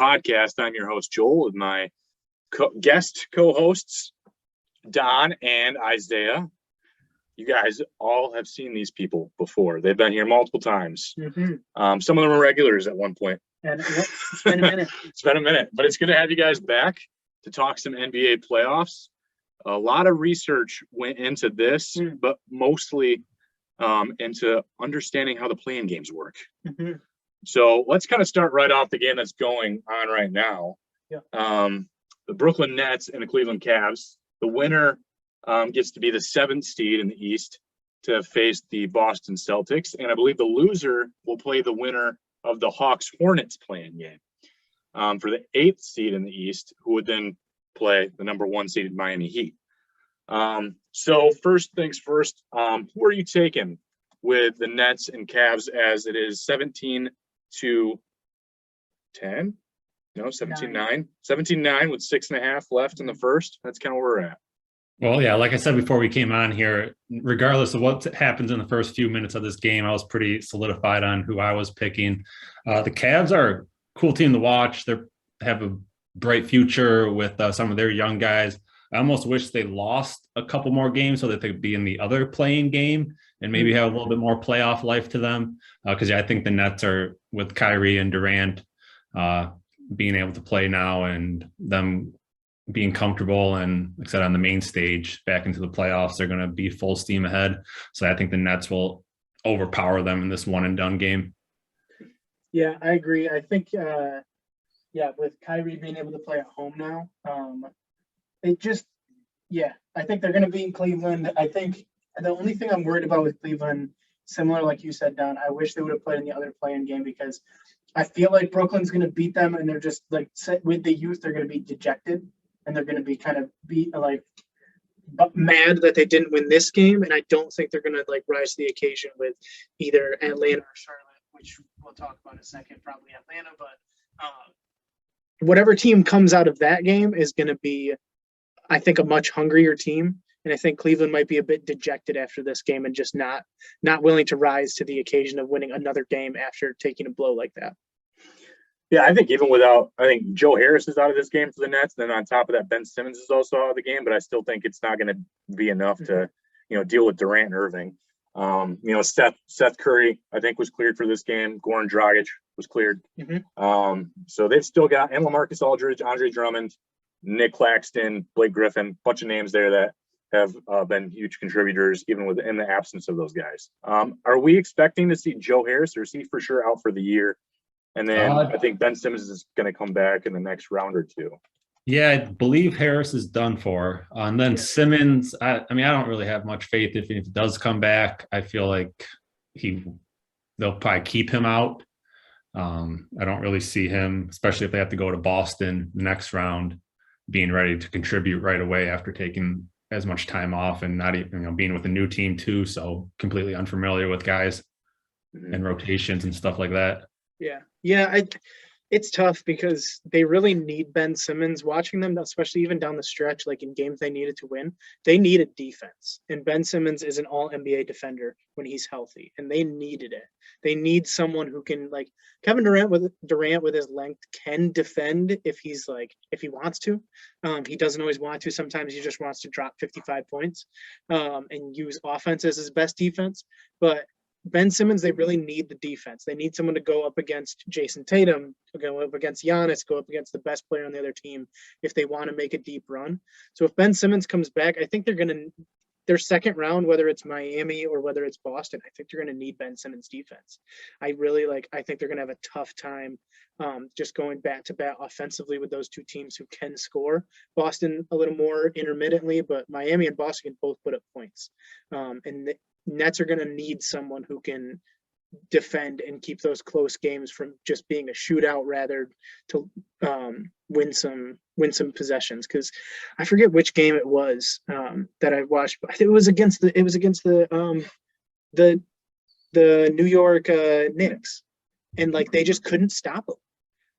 podcast. I'm your host, Joel, with my guest co-hosts, Don and Isaiah. You guys all have seen these people before. They've been here multiple times. Mm-hmm. Some of them are regulars at one point. And it's been a minute. It's been a minute, but it's good to have you guys back to talk some NBA playoffs. A lot of research went into this, but mostly into understanding how the play-in games work. Mm-hmm. So let's kind of start right off the game that's going on right now. Yeah. The Brooklyn Nets and the Cleveland Cavs. The winner gets to be the 7th seed in the East to face the Boston Celtics. And I believe the loser will play the winner of the Hawks Hornets play-in game for the 8th seed in the East, who would then play the number 1 seeded Miami Heat. So first things first, who are you taking with the Nets and Cavs as it is 17-10? No, 17-9. 17-9 with 6.5 left in the first. That's kind of where we're at. Well, yeah, like I said before we came on here, regardless of what happens in the first few minutes of this game, I was pretty solidified on who I was picking. The Cavs are a cool team to watch. They have a bright future with some of their young guys. I almost wish they lost a couple more games so that they could be in the other playing game and maybe have a little bit more playoff life to them. Because I think the Nets are, with Kyrie and Durant being able to play now and them being comfortable and, like I said, on the main stage back into the playoffs, they're going to be full steam ahead. So I think the Nets will overpower them in this one and done game. Yeah, I agree. I think, with Kyrie being able to play at home now, I think they're going to be in Cleveland. I think the only thing I'm worried about with Cleveland, similar like you said, Don, I wish they would have played in the other play-in game because I feel like Brooklyn's going to beat them and they're just like with the youth, they're going to be dejected and they're going to be kind of mad that they didn't win this game. And I don't think they're going to rise to the occasion with either Atlanta or Charlotte, which we'll talk about in a second, probably Atlanta. But whatever team comes out of that game is going to be, I think, a much hungrier team. And I think Cleveland might be a bit dejected after this game and just not willing to rise to the occasion of winning another game after taking a blow like that. Yeah, I think Joe Harris is out of this game for the Nets. Then on top of that, Ben Simmons is also out of the game, but I still think it's not going to be enough to, deal with Durant and Irving. Seth Curry, I think, was cleared for this game. Goran Dragic was cleared. Mm-hmm. So they've still got LaMarcus Aldridge, Andre Drummond, Nick Claxton, Blake Griffin, bunch of names there that have been huge contributors, even in the absence of those guys. Are we expecting to see Joe Harris, or is he for sure out for the year? And then I think Ben Simmons is going to come back in the next round or two. Yeah, I believe Harris is done for. And then Simmons, I don't really have much faith if he does come back. I feel like they'll probably keep him out. I don't really see him, especially if they have to go to Boston the next round, being ready to contribute right away after taking as much time off and not even, being with a new team too. So completely unfamiliar with guys and rotations and stuff like that. Yeah. It's tough because they really need Ben Simmons. Watching them, especially even down the stretch, like in games they needed to win, they needed defense. And Ben Simmons is an all-NBA defender when he's healthy, and they needed it. They need someone who can, Kevin Durant with his length can defend if he wants to. He doesn't always want to. Sometimes he just wants to drop 55 points and use offense as his best defense. But Ben Simmons, they really need the defense. They need someone to go up against Jason Tatum, go up against Giannis, go up against the best player on the other team if they want to make a deep run. So if Ben Simmons comes back, I think their second round, whether it's Miami or whether it's Boston, I think they're going to need Ben Simmons' defense. I think they're going to have a tough time just going bat to bat offensively with those two teams who can score. Boston a little more intermittently, but Miami and Boston can both put up points. And the Nets are going to need someone who can defend and keep those close games from just being a shootout, rather to win some possessions. Because I forget which game it was that I watched. I think it was against the New York Knicks, and they just couldn't stop them.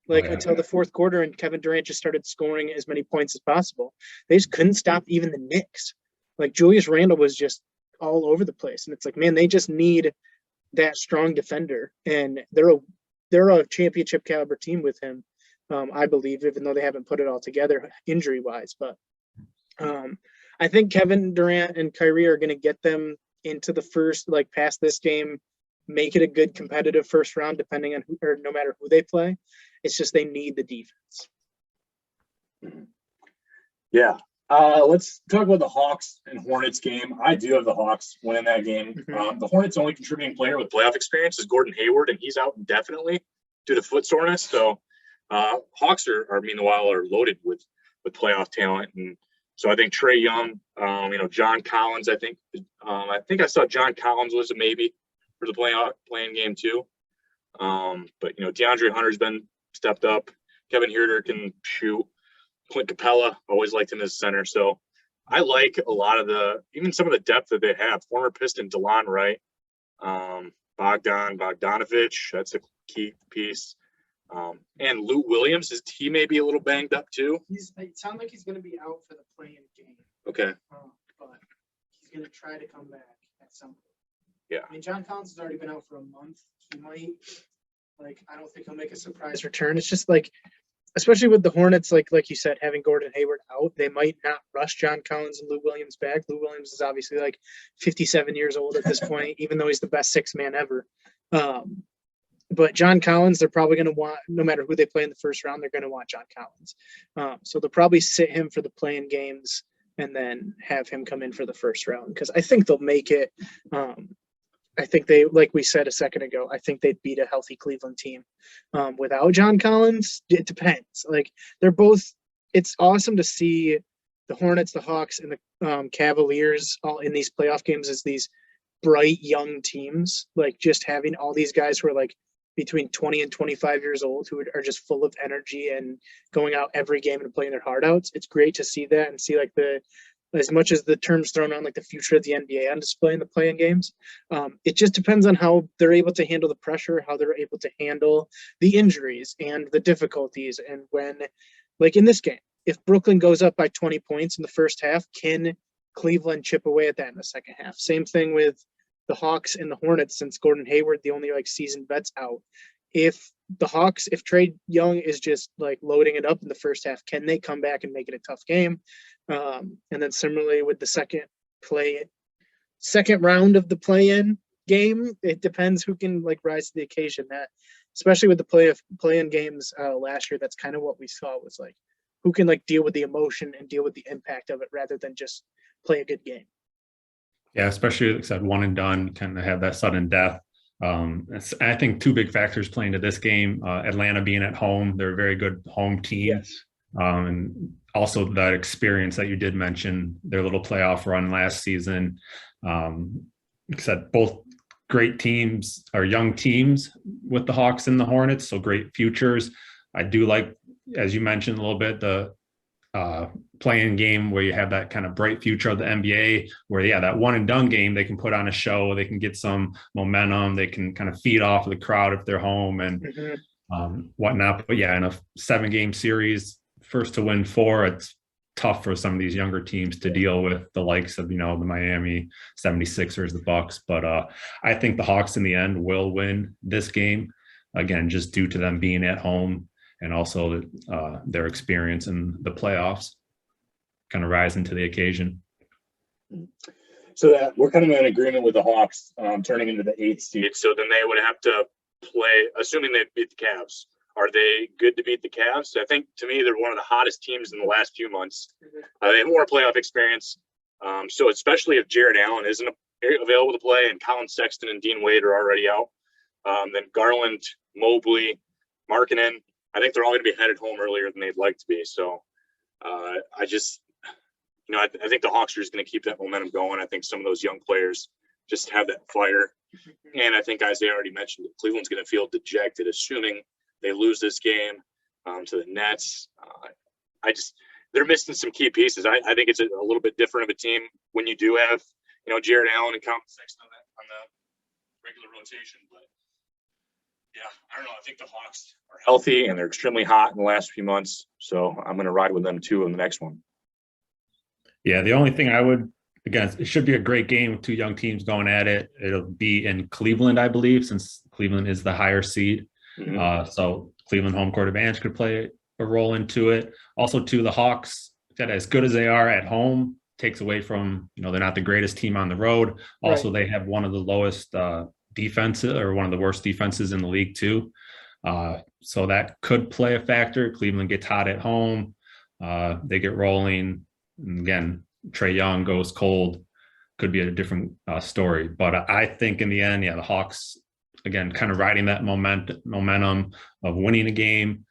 Until the fourth quarter, and Kevin Durant just started scoring as many points as possible. They just couldn't stop even the Knicks. Julius Randle was just all over the place, and it's man, they just need that strong defender, and they're a championship caliber team with him. I believe, even though they haven't put it all together injury-wise. But I think Kevin Durant and Kyrie are going to get them into the first, like past this game, make it a good competitive first round, depending on who, or no matter who they play. It's just they need the defense. Yeah. Let's talk about the Hawks and Hornets game. I do have the Hawks winning that game. The Hornets' only contributing player with playoff experience is Gordon Hayward, and he's out indefinitely due to foot soreness. So Hawks are meanwhile are loaded with playoff talent, and so I think Trae Young, John Collins. I think I saw John Collins was a maybe for the playing game too. But DeAndre Hunter's been stepped up. Kevin Huerter can shoot. Clint Capella, always liked him as center. So I like a lot of even some of the depth that they have. Former Piston DeLon Wright, Bogdanovich, that's a key piece. And Lou Williams, he may be a little banged up too. It sounds like he's going to be out for the play-in game. Okay. But he's going to try to come back at some point. Yeah. I mean, John Collins has already been out for a month. He might, I don't think he'll make a surprise return. It's just especially with the Hornets, like you said, having Gordon Hayward out, they might not rush John Collins and Lou Williams back. Lou Williams is obviously 57 years old at this point, even though he's the best sixth man ever. But John Collins, they're probably going to want, no matter who they play in the first round, they're going to want John Collins. So they'll probably sit him for the play-in games and then have him come in for the first round, because I think they'll make it. I think they, like we said a second ago, I think they'd beat a healthy Cleveland team. Without John Collins, it depends. They're both, it's awesome to see the Hornets, the Hawks, and the Cavaliers all in these playoff games as these bright young teams, just having all these guys who are between 20 and 25 years old who are just full of energy and going out every game and playing their heart out. It's great to see that and see as much as the terms thrown on the future of the NBA on display in the play-in games. It just depends on how they're able to handle the pressure, how they're able to handle the injuries and the difficulties. And when, in this game, if Brooklyn goes up by 20 points in the first half, can Cleveland chip away at that in the second half? Same thing with the Hawks and the Hornets, since Gordon Hayward, the only seasoned vets out. If Trae Young is just loading it up in the first half, can they come back and make it a tough game? And then similarly with the second round of the play-in game, it depends who can rise to the occasion. That, especially with the play-in games last year, that's kind of what we saw was who can deal with the emotion and deal with the impact of it rather than just play a good game. Yeah, especially like I said, one and done, kind of have that sudden death. I think two big factors playing to this game, Atlanta being at home, they're a very good home team. Yes. And also that experience that you did mention, their little playoff run last season. Like I said, both great teams or young teams with the Hawks and the Hornets, so great futures. I do like, as you mentioned a little bit, the play-in game where you have that kind of bright future of the NBA where, that one and done game, they can put on a show, they can get some momentum, they can kind of feed off of the crowd if they're home and whatnot. But in a 7-game series, first to win 4, it's tough for some of these younger teams to deal with the likes of, the Miami 76ers, the Bucks. But I think the Hawks in the end will win this game, again, just due to them being at home and also their experience in the playoffs kind of rising to the occasion. So that we're kind of in agreement with the Hawks turning into the 8th seed. So then they would have to play, assuming they beat the Cavs. Are they good to beat the Cavs? I think, to me, they're one of the hottest teams in the last few months. They have more playoff experience. So especially if Jared Allen isn't available to play and Colin Sexton and Dean Wade are already out, then Garland, Mobley, Markkanen, I think they're all going to be headed home earlier than they'd like to be. So I think the Hawks are just going to keep that momentum going. I think some of those young players just have that fire. And I think Isaiah already mentioned it, Cleveland's going to feel dejected, assuming they lose this game to the Nets. They're missing some key pieces. I think it's a little bit different of a team when you do have, Jared Allen and Colin Sexton on the regular rotation. But I don't know. I think the Hawks are healthy and they're extremely hot in the last few months. So I'm going to ride with them too in the next one. Yeah, the only thing I would, again, it should be a great game with two young teams going at it. It'll be in Cleveland, I believe, since Cleveland is the higher seed. So Cleveland home court advantage could play a role into it. Also, too, the Hawks, that as good as they are at home, takes away from, they're not the greatest team on the road. Also, They have one of the lowest defenses, or one of the worst defenses in the league too. So that could play a factor. Cleveland gets hot at home. They get rolling. And again, Trae Young goes cold. Could be a different story. But I think in the end, the Hawks, again, kind of riding that momentum of winning a game.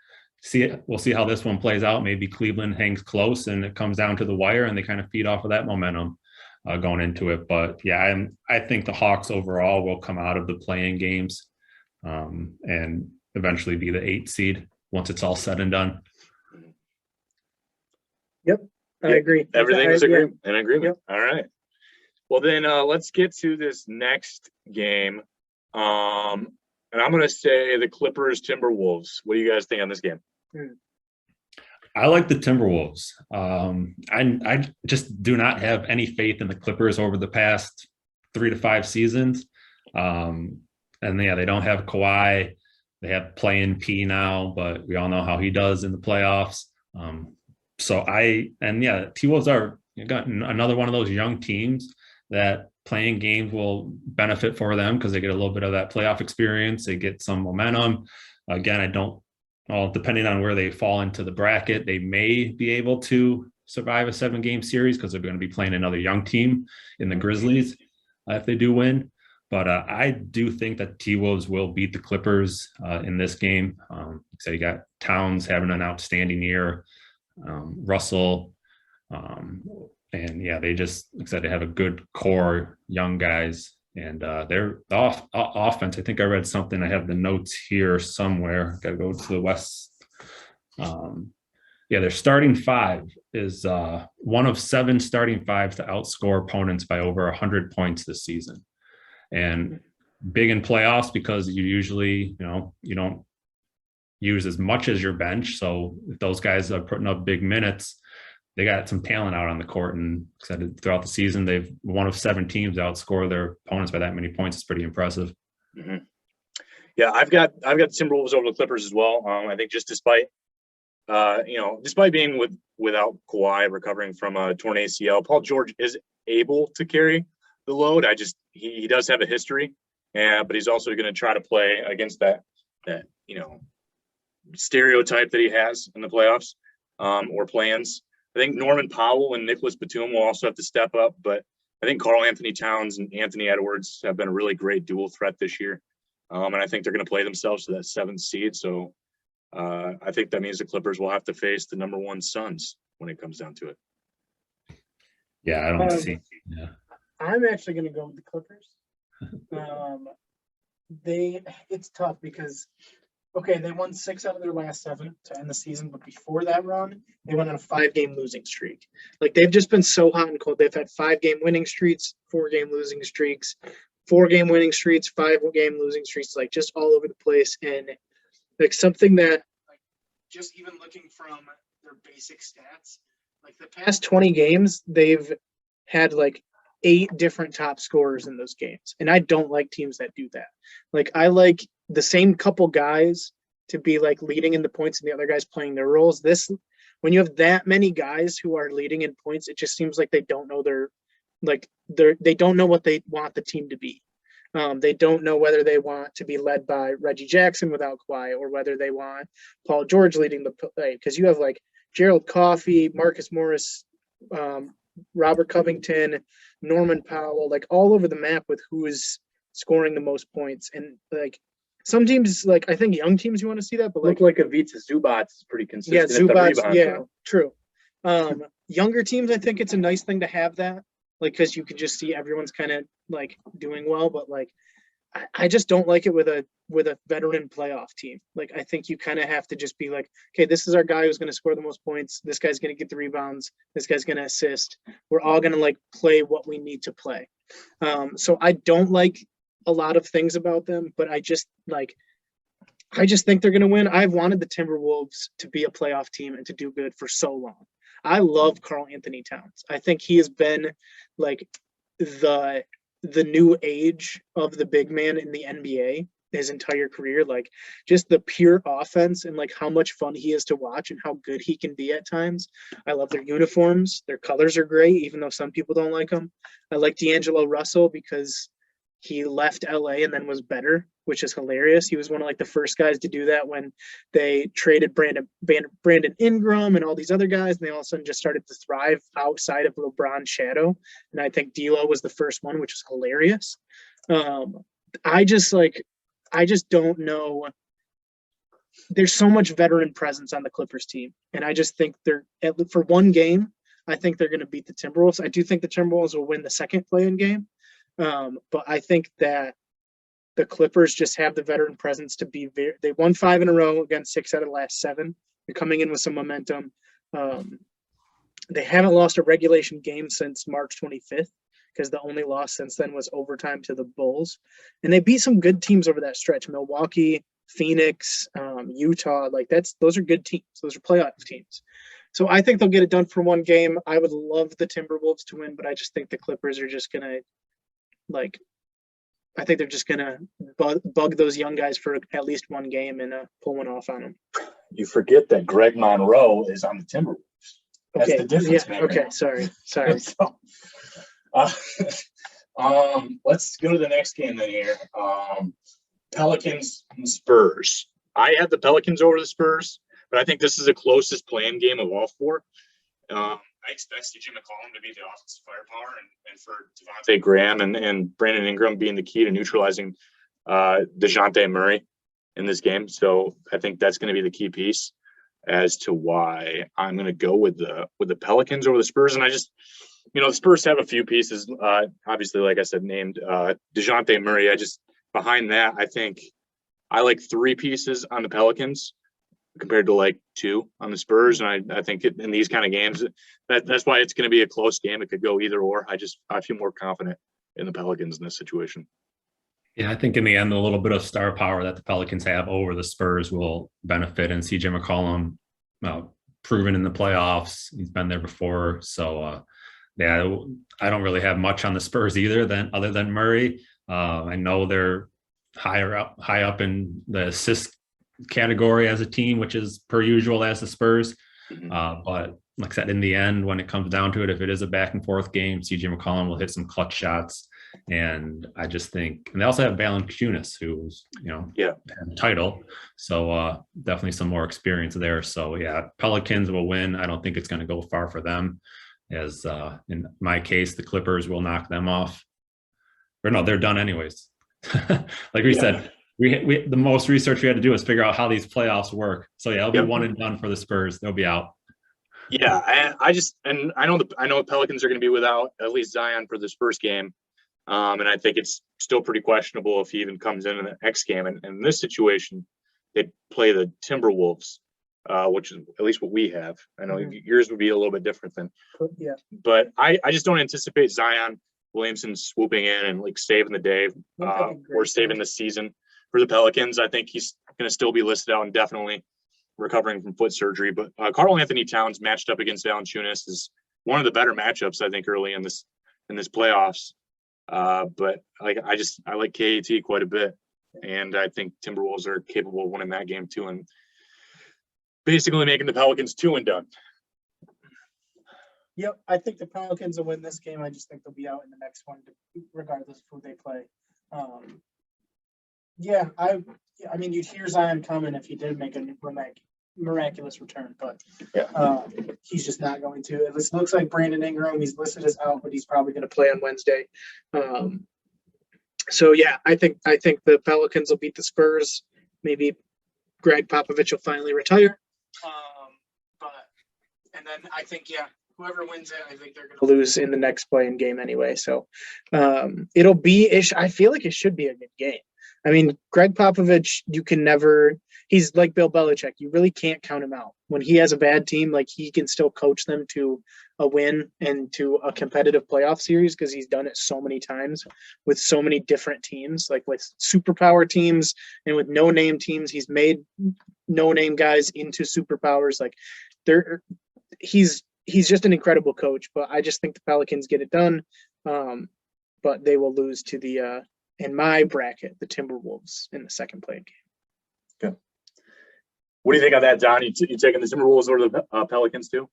We'll see how this one plays out. Maybe Cleveland hangs close and it comes down to the wire and they kind of feed off of that momentum going into it. But I think the Hawks overall will come out of the play-in games and eventually be the 8th seed once it's all said and done. Yep, I agree. Everything is in agreement. Yep. All right. Well, then let's get to this next game. And I'm going to say the Clippers Timberwolves. What do you guys think on this game? I like the Timberwolves. I just do not have any faith in the Clippers over the past 3 to 5 seasons. And they don't have Kawhi. They have play-in P now, but we all know how he does in the playoffs. T-Wolves are got another one of those young teams that playing games will benefit for them because they get a little bit of that playoff experience. They get some momentum. Again, depending on where they fall into the bracket, they may be able to survive a 7-game series because they're going to be playing another young team in the Grizzlies if they do win. But I do think that T-Wolves will beat the Clippers in this game. So you got Towns having an outstanding year, Russell, they just, like I said, they have a good core young guys, and their offense. I think I read something. I have the notes here somewhere. Got to go to the West. Their starting 5 is one of 7 starting 5s to outscore opponents by over 100 points this season, and big in playoffs because you usually, you don't use as much as your bench. So if those guys are putting up big minutes, they got some talent out on the court, and throughout the season, they've one of 7 teams outscore their opponents by that many points. It's pretty impressive. Mm-hmm. Yeah, I've got the Timberwolves over the Clippers as well. I think just despite being without Kawhi recovering from a torn ACL, Paul George is able to carry the load. He does have a history, but he's also going to try to play against that stereotype that he has in the playoffs or plans. I think Norman Powell and Nicholas Batum will also have to step up, but I think Karl Anthony Towns and Anthony Edwards have been a really great dual threat this year. And I think they're going to play themselves to that 7th seed. So I think that means the Clippers will have to face the number 1 Suns when it comes down to it. Yeah, I don't see. Yeah. I'm actually going to go with the Clippers. It's tough because they won 6 out of their last 7 to end the season, but before that run, they went on a 5-game losing streak. Like, they've just been so hot and cold. They've had 5-game winning streaks, 4-game losing streaks, 4-game winning streaks, 5-game losing streaks, like just all over the place. And like something that, like, just even looking from their basic stats, like the past 20 games, they've had like 8 different top scorers in those games. And I don't like teams that do that. Like, I like the same couple guys to be like leading in the points and the other guys playing their roles. When you have that many guys who are leading in points, it just seems like they don't know they don't know what they want the team to be. They don't know whether they want to be led by Reggie Jackson without Kawhi or whether they want Paul George leading the play. Because you have like Gerald Coffey, Marcus Morris, Robert Covington, Norman Powell, like all over the map with who is scoring the most points. And like some teams, like I think young teams, you want to see that, but like Ivica Zubac is pretty consistent. Yeah, Zubac, true. Younger teams, I think it's a nice thing to have that, like, because you could just see everyone's kind of like doing well, but like I just don't like it with a veteran playoff team. Like, I think you kind of have to just be like, okay, this is our guy who's going to score the most points. This guy's going to get the rebounds. This guy's going to assist. We're all going to like play what we need to play. So I don't like a lot of things about them, but I just think they're going to win. I've wanted the Timberwolves to be a playoff team and to do good for so long. I love Karl Anthony Towns. I think he has been like the new age of the big man in the NBA. his entire career. Like just the pure offense and like how much fun he is to watch and how good he can be at times. I love their uniforms. Their colors are great, even though some people don't like them. I like D'Angelo Russell because he left LA and then was better, which is hilarious. He was one of like the first guys to do that when they traded Brandon Ingram and all these other guys, and they all of a sudden just started to thrive outside of LeBron's shadow. And I think D'Lo was the first one, which is hilarious. I just don't know. There's so much veteran presence on the Clippers team, and I just think for one game, I think they're going to beat the Timberwolves. I do think the Timberwolves will win the second play-in game. But I think that the Clippers just have the veteran presence to be they won 5 in a row against 6 out of the last 7. They're coming in with some momentum. They haven't lost a regulation game since March 25th because the only loss since then was overtime to the Bulls. And they beat some good teams over that stretch. Milwaukee, Phoenix, Utah, those are good teams. Those are playoff teams. So I think they'll get it done for one game. I would love the Timberwolves to win, but I just think the Clippers are just going to I think they're just going to bug those young guys for at least one game and pull one off on them. You forget that Greg Monroe is on the Timberwolves. That's the difference. Yeah, okay. Sorry. So, let's go to the next game then here. Pelicans and Spurs. I had the Pelicans over the Spurs, but I think this is the closest playing game of all 4. I expect CJ McCollum to be the offensive firepower and for Devontae Graham and Brandon Ingram being the key to neutralizing DeJounte Murray in this game. So I think that's going to be the key piece as to why I'm going to go with the Pelicans over the Spurs. And I just, the Spurs have a few pieces, obviously, like I said, named DeJounte Murray. Behind that, I think I like 3 pieces on the Pelicans compared to like 2 on the Spurs. And I think in these kind of games, that's why it's going to be a close game. It could go either or. I feel more confident in the Pelicans in this situation. Yeah, I think in the end, the little bit of star power that the Pelicans have over the Spurs will benefit. And CJ McCollum, proven in the playoffs, he's been there before. So, yeah, I don't really have much on the Spurs other than Murray. I know they're high up in the assist category as a team, which is per usual as the Spurs. But like I said, in the end, when it comes down to it, if it is a back and forth game, CJ McCollum will hit some clutch shots. And I just think, and they also have Valanciunas, who's, had a title. So definitely some more experience there. So yeah, Pelicans will win. I don't think it's going to go far for them, as in my case, the Clippers will knock them off. Or no, they're done anyways. Like we said, we the most research we had to do is figure out how these playoffs work. So yeah, it'll be one and done for the Spurs. They'll be out. Yeah, I know the Pelicans are going to be without at least Zion for this first game, and I think it's still pretty questionable if he even comes in the next game. And in this situation, they play the Timberwolves, which is at least what we have. I know yours would be a little bit different than. Yeah. But I just don't anticipate Zion Williamson swooping in and like saving the day or saving the season for the Pelicans. I think he's going to still be listed out indefinitely, recovering from foot surgery. But Karl Anthony Towns matched up against Valanciunas is one of the better matchups, I think, early in this playoffs. But I like KAT quite a bit, and I think Timberwolves are capable of winning that game too, and basically making the Pelicans 2 and done. Yep, I think the Pelicans will win this game. I just think they'll be out in the next one, regardless of who they play. I mean, you'd hear Zion coming if he did make a miraculous return, but he's just not going to. It looks like Brandon Ingram, he's listed as out, but he's probably going to play on Wednesday. So yeah, I think the Pelicans will beat the Spurs. Maybe Greg Popovich will finally retire. And then I think whoever wins it, I think they're going to lose in the next play-in game anyway. So it'll be I feel like it should be a good game. I mean, Greg Popovich, you can never – he's like Bill Belichick. You really can't count him out. When he has a bad team, like he can still coach them to a win and to a competitive playoff series because he's done it so many times with so many different teams, like with superpower teams and with no-name teams. He's made no-name guys into superpowers. Like he's just an incredible coach, but I just think the Pelicans get it done. But they will lose to the in my bracket, the Timberwolves in the second play game. What do you think of that, Don? You taking the Timberwolves over the Pelicans too?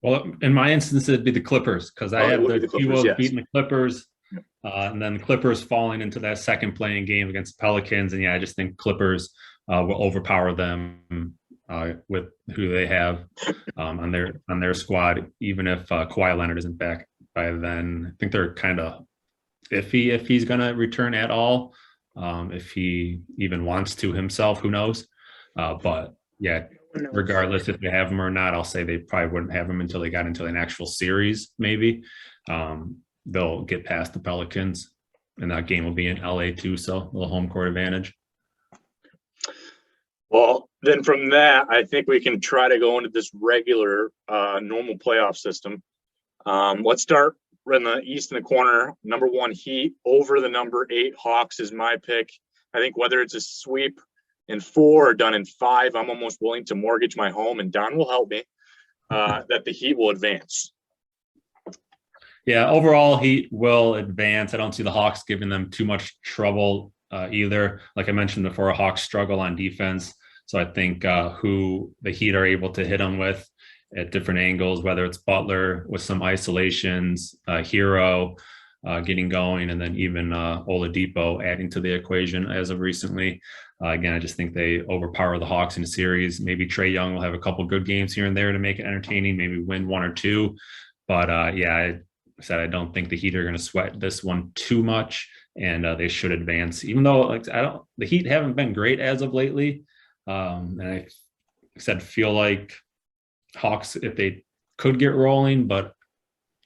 Well, in my instance, it'd be the Clippers because I have the T-Wolves beating the Clippers, and then the Clippers falling into that second playing game against the Pelicans. And yeah, I just think Clippers will overpower them with who they have on their squad. Even if Kawhi Leonard isn't back by then, I think they're kind of iffy if he's going to return at all. If he even wants to himself, who knows? But yeah, regardless if they have him or not, I'll say they probably wouldn't have him until they got into an actual series. Maybe they'll get past the Pelicans, and that game will be in LA too. So a little home court advantage. Well, then from that, I think we can try to go into this regular normal playoff system. Let's start in the East in the corner. Number 1 Heat over the number 8 Hawks is my pick. I think whether it's a sweep in 4 or done in 5, I'm almost willing to mortgage my home, and Don will help me, that the Heat will advance. Yeah, overall, Heat will advance. I don't see the Hawks giving them too much trouble either. Like I mentioned before, Hawks struggle on defense. So I think who the Heat are able to hit them with at different angles, whether it's Butler with some isolations, Hero getting going, and then even Oladipo adding to the equation as of recently. Again, I just think they overpower the Hawks in a series. Maybe Trae Young will have a couple good games here and there to make it entertaining, maybe win 1 or 2. But yeah, I said I don't think the Heat are going to sweat this one too much, and they should advance. Even though the Heat haven't been great as of lately, and I said feel like Hawks, if they could get rolling, but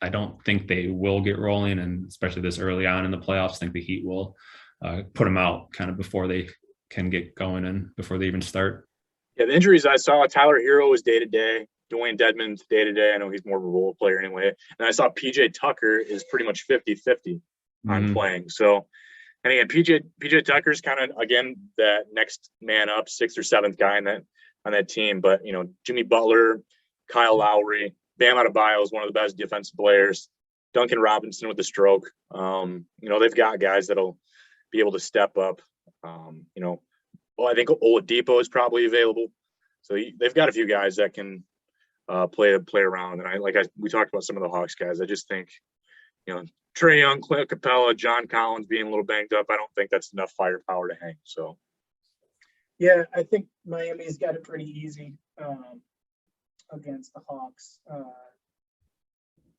I don't think they will get rolling, and especially this early on in the playoffs, I think the Heat will put them out kind of before they can get going and before they even start. Yeah, the injuries I saw, Tyler Hero is day-to-day. Dwayne Dedmon's day-to-day. I know he's more of a role player anyway. And I saw PJ Tucker is pretty much 50-50 on playing. So, and again, PJ Tucker's kind of, again, that next man up, 6th or 7th guy on that team. But, Jimmy Butler, Kyle Lowry, Bam Adebayo is one of the best defensive players. Duncan Robinson with the stroke. They've got guys that'll be able to step up. I think Oladipo is probably available. So they've got a few guys that can play around. And we talked about some of the Hawks guys. I just think, Trae Young, Clint Capella, John Collins being a little banged up, I don't think that's enough firepower to hang. So, yeah, I think Miami's got it pretty easy against the Hawks.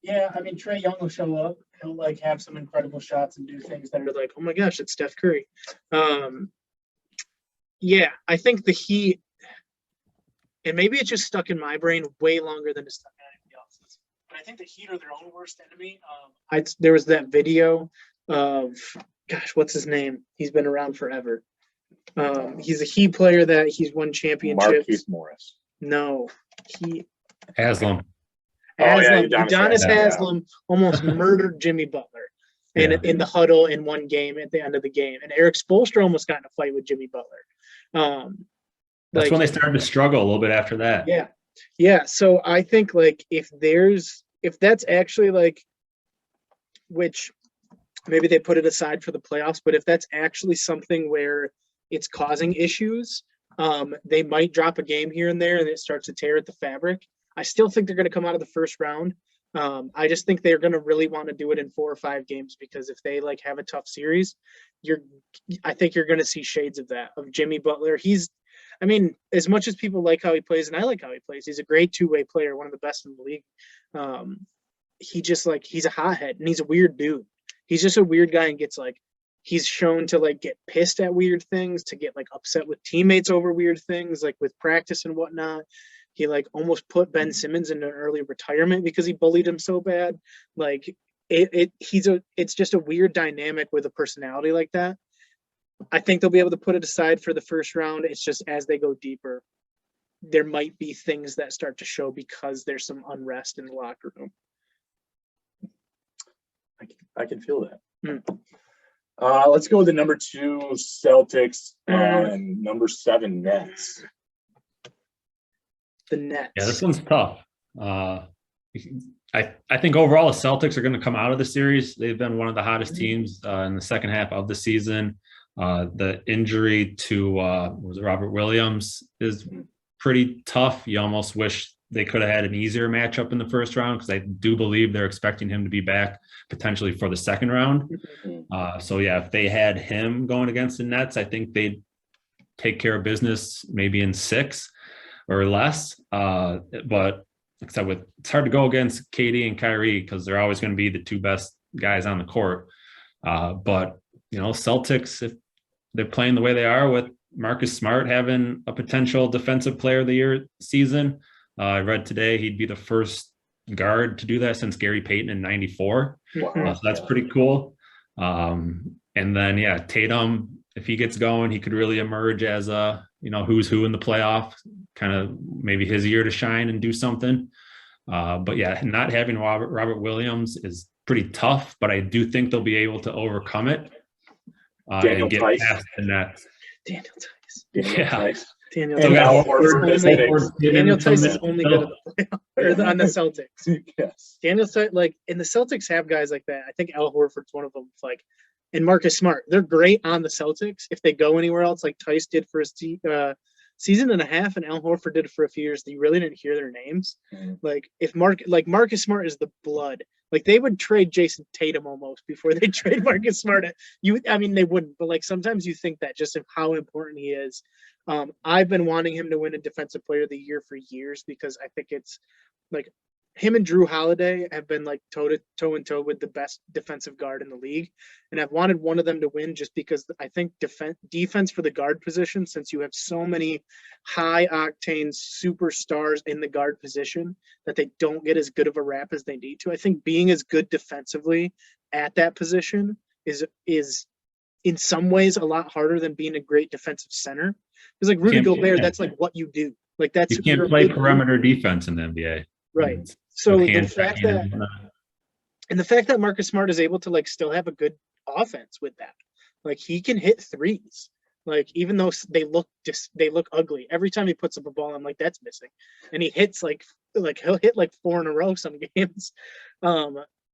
Yeah, I mean, Trae Young will show up. He'll have some incredible shots and do things that are like, oh my gosh, it's Steph Curry. Yeah, I think the Heat, and maybe it's just stuck in my brain way longer than it's stuck in anybody else's, but I think the Heat are their own worst enemy. There was that video of, gosh, what's his name? He's been around forever. He's a Heat player that he's won championships. Marquise Morris. No, Haslam. Udonis Haslam almost murdered Jimmy Butler in the huddle in one game at the end of the game. And Eric Spoelstra almost got in a fight with Jimmy Butler. That's when they started to struggle a little bit after that. Yeah. Yeah. So I think if that's actually which maybe they put it aside for the playoffs, but if that's actually something where it's causing issues, they might drop a game here and there and it starts to tear at the fabric. I still think they're going to come out of the first round. I just think they're going to really want to do it in 4 or 5 games, because if they have a tough series, I think you're going to see shades of that, of Jimmy Butler. As much as people like how he plays, and I like how he plays, he's a great 2-way player, one of the best in the league. He's a hothead and he's a weird dude. He's just a weird guy and gets he's shown to get pissed at weird things, to get upset with teammates over weird things, with practice and whatnot. He almost put Ben Simmons into an early retirement because he bullied him so bad. It's just a weird dynamic with a personality like that. I think they'll be able to put it aside for the first round. It's just as they go deeper, there might be things that start to show because there's some unrest in the locker room. I can feel that. Let's go with the number 2 Celtics and number 7 Nets. The Nets. Yeah, this one's tough. I think overall the Celtics are going to come out of the series. They've been one of the hottest teams in the second half of the season. The injury to was it Robert Williams is pretty tough. You almost wish they could have had an easier matchup in the first round, because I do believe they're expecting him to be back potentially for the second round. So yeah, if they had him going against the Nets, I think they'd take care of business maybe in 6 or less. But except with, it's hard to go against KD and Kyrie because they're always going to be the 2 best guys on the court. But Celtics, if they're playing the way they are with Marcus Smart having a potential defensive player of the year season, I read today he'd be the first guard to do that since Gary Payton in '94. So that's pretty cool. And then, yeah, Tatum, if he gets going, he could really emerge as a, who's who in the playoff, kind of maybe his year to shine and do something. But yeah, not having Robert Williams is pretty tough, but I do think they'll be able to overcome it and get past the Nets. Daniel Tice. Daniel Daniel Tice is only good on the Celtics. Yes. Daniel Tice, and the Celtics have guys like that. I think Al Horford's one of them. And Marcus Smart, they're great on the Celtics. If they go anywhere else, like Tice did for a season and a half, and Al Horford did it for a few years, you really didn't hear their names. If Marcus Smart is the blood, they would trade Jason Tatum almost before they trade Marcus Smart. They wouldn't, but sometimes you think that just of how important he is. I've been wanting him to win a Defensive Player of the Year for years because I think it's him and Drew Holiday have been toe and toe with the best defensive guard in the league. And I've wanted one of them to win just because I think defense for the guard position, since you have so many high octane superstars in the guard position that they don't get as good of a rap as they need to. I think being as good defensively at that position is in some ways a lot harder than being a great defensive center. Because Rudy Gobert, that's what you do. That's you can't play perimeter defense in the NBA. Right. So the fact that Marcus Smart is able to still have a good offense with that, he can hit threes, even though they look ugly every time he puts up a ball, I'm that's missing, and he hits he'll hit 4 in a row some games.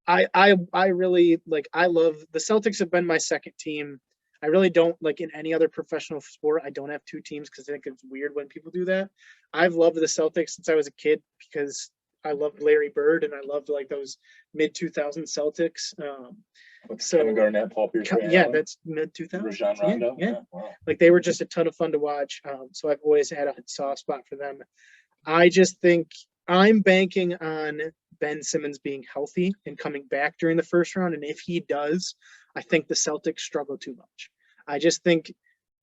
I really I love the Celtics. Have been my second team. I really don't in any other professional sport. I don't have 2 teams because I think it's weird when people do that. I've loved the Celtics since I was a kid because I loved Larry Bird and I loved those mid-2000 Celtics. Kevin Garnett, Paul Pierce. That's mid-2000s. Rajon Rondo. Yeah. Wow. They were just a ton of fun to watch. So I've always had a soft spot for them. I just think I'm banking on Ben Simmons being healthy and coming back during the first round. And if he does, I think the Celtics struggle too much. I just think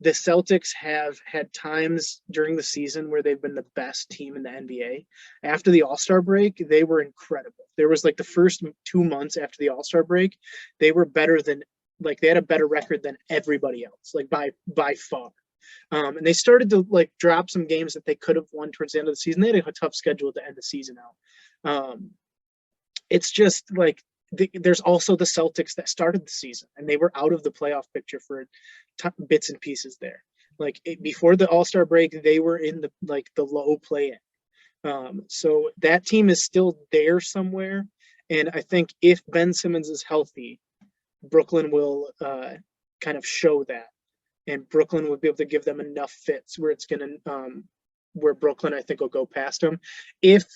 the Celtics have had times during the season where they've been the best team in the NBA. After the All-Star break, they were incredible. There was the first 2 months after the All-Star break, they were better than they had a better record than everybody else, by far. And they started to drop some games that they could have won towards the end of the season. They had a tough schedule to end the season out. It's just there's also the Celtics that started the season and they were out of the playoff picture for bits and pieces there. Before the All-Star break, they were in the low play-in. So that team is still there somewhere. And I think if Ben Simmons is healthy, Brooklyn will kind of show that. And Brooklyn would be able to give them enough fits where it's going to where Brooklyn, I think, will go past them. If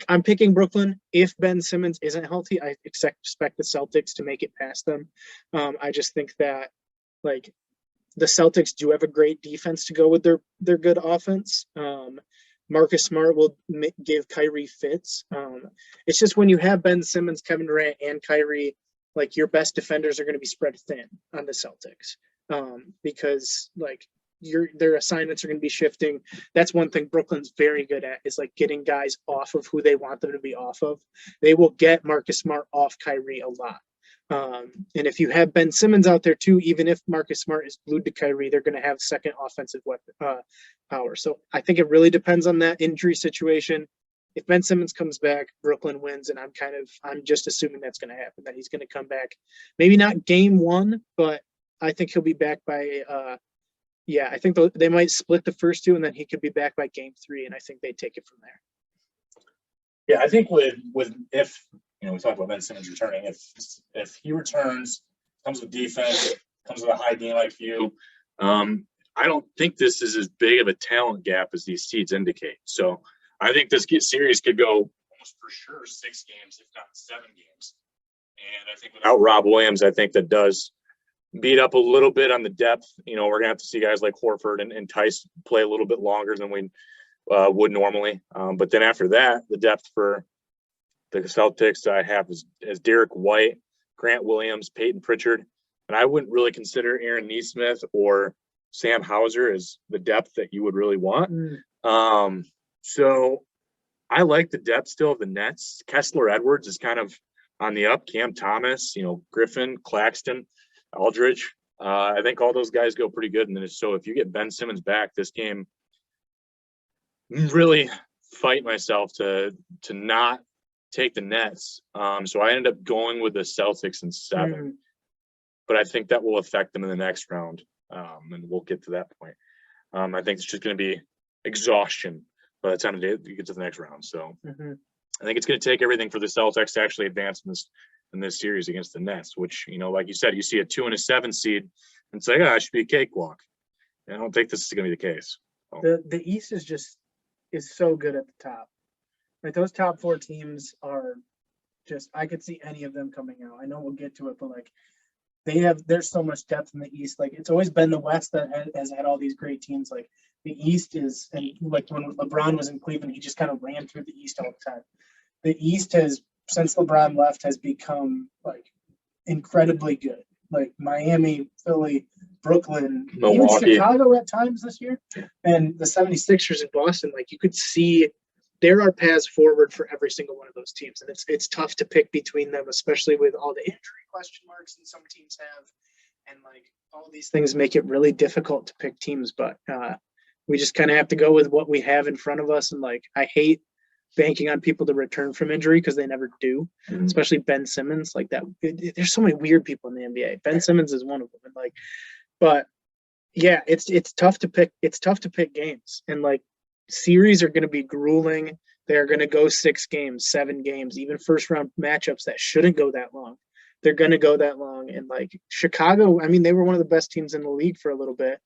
I'm picking Brooklyn, if Ben Simmons isn't healthy, I expect the Celtics to make it past them. I just think that the Celtics do have a great defense to go with their good offense. Marcus Smart will give Kyrie fits. It's just when you have Ben Simmons, Kevin Durant, and Kyrie, your best defenders are going to be spread thin on the Celtics because their assignments are going to be shifting. That's one thing Brooklyn's very good at is getting guys off of who they want them to be off of. They will get Marcus Smart off Kyrie a lot. And if you have Ben Simmons out there too, even if Marcus Smart is glued to Kyrie, they're going to have second offensive weapon power. So I think it really depends on that injury situation. If Ben Simmons comes back, Brooklyn wins, and I'm just assuming that's going to happen, that he's going to come back. Maybe not game 1, but I think he'll be back by I think they might split the first 2, and then he could be back by game 3, and I think they take it from there. Yeah, I think with if we talked about Ben Simmons returning, if he returns, comes with defense, comes with a high game IQ, I don't think this is as big of a talent gap as these seeds indicate. So I think this series could go almost for sure 6 games, if not 7 games. And I think without Rob Williams, I think that does beat up a little bit on the depth. We're going to have to see guys like Horford and Tice play a little bit longer than we would normally. But then after that, the depth for the Celtics I have is Derek White, Grant Williams, Peyton Pritchard. And I wouldn't really consider Aaron Nesmith or Sam Hauser as the depth that you would really want. So I like the depth still of the Nets. Kessler Edwards is kind of on the up. Cam Thomas, Griffin, Claxton, Aldridge. I think all those guys go pretty good. And then so if you get Ben Simmons back, this game, really fight myself to not take the Nets. So I ended up going with the Celtics in 7. But I think that will affect them in the next round. And we'll get to that point. I think it's just going to be exhaustion by the time you get to the next round. So I think it's going to take everything for the Celtics to actually advance in this series against the Nets, which, like you said, you see a 2 and a 7 seed and it's like, it should be a cakewalk. And I don't think this is going to be the case. So. The East is so good at the top. Like those top 4 teams are just, I could see any of them coming out. I know we'll get to it, but like there's so much depth in the East. Like it's always been the West that has had all these great teams. Like the East is, and like when LeBron was in Cleveland, he just kind of ran through the East all the time. The East has, since LeBron left, has become like incredibly good. Like Miami, Philly, Brooklyn, Milwaukee. even Chicago at times this year, and the 76ers in Boston. Like you could see there are paths forward for every single one of those teams. And it's tough to pick between them, especially with all the injury question marks that some teams have. And like all these things make it really difficult to pick teams, but we just kind of have to go with what we have in front of us. And like, I hate banking on people to return from injury because they never do, especially Ben Simmons. Like that, there's so many weird people in the NBA. Ben Simmons is one of them. And like, but yeah, it's tough to pick. It's tough to pick games, and like series are going to be grueling. They're going to go 6 games, 7 games, even first round matchups that shouldn't go that long. They're going to go that long. And like Chicago, I mean, they were one of the best teams in the league for a little bit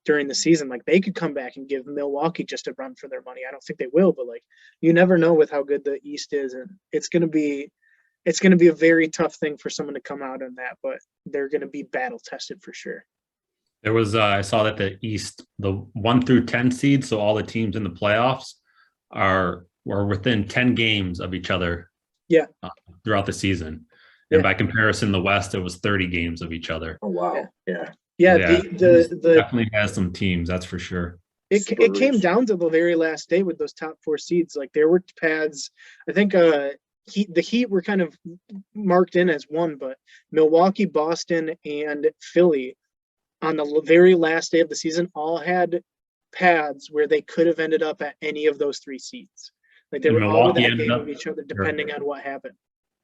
during the season. Like they could come back and give Milwaukee just a run for their money. I don't think they will, but like you never know with how good the East is, and it's going to be a very tough thing for someone to come out on that, but they're going to be battle tested for sure. There was I saw that the East, the 1 through 10 seeds, so all the teams in the playoffs were within 10 games of each other. Yeah. Throughout the season, and by comparison, the West, it was 30 games of each other. Oh wow! Yeah. The definitely has some teams, that's for sure. It came down to the very last day with those top 4 seeds. Like there were paths. I think the Heat were kind of marked in as one, but Milwaukee, Boston, and Philly on the very last day of the season all had paths where they could have ended up at any of those 3 seeds. Like they were all within a game of each other, depending on what happened.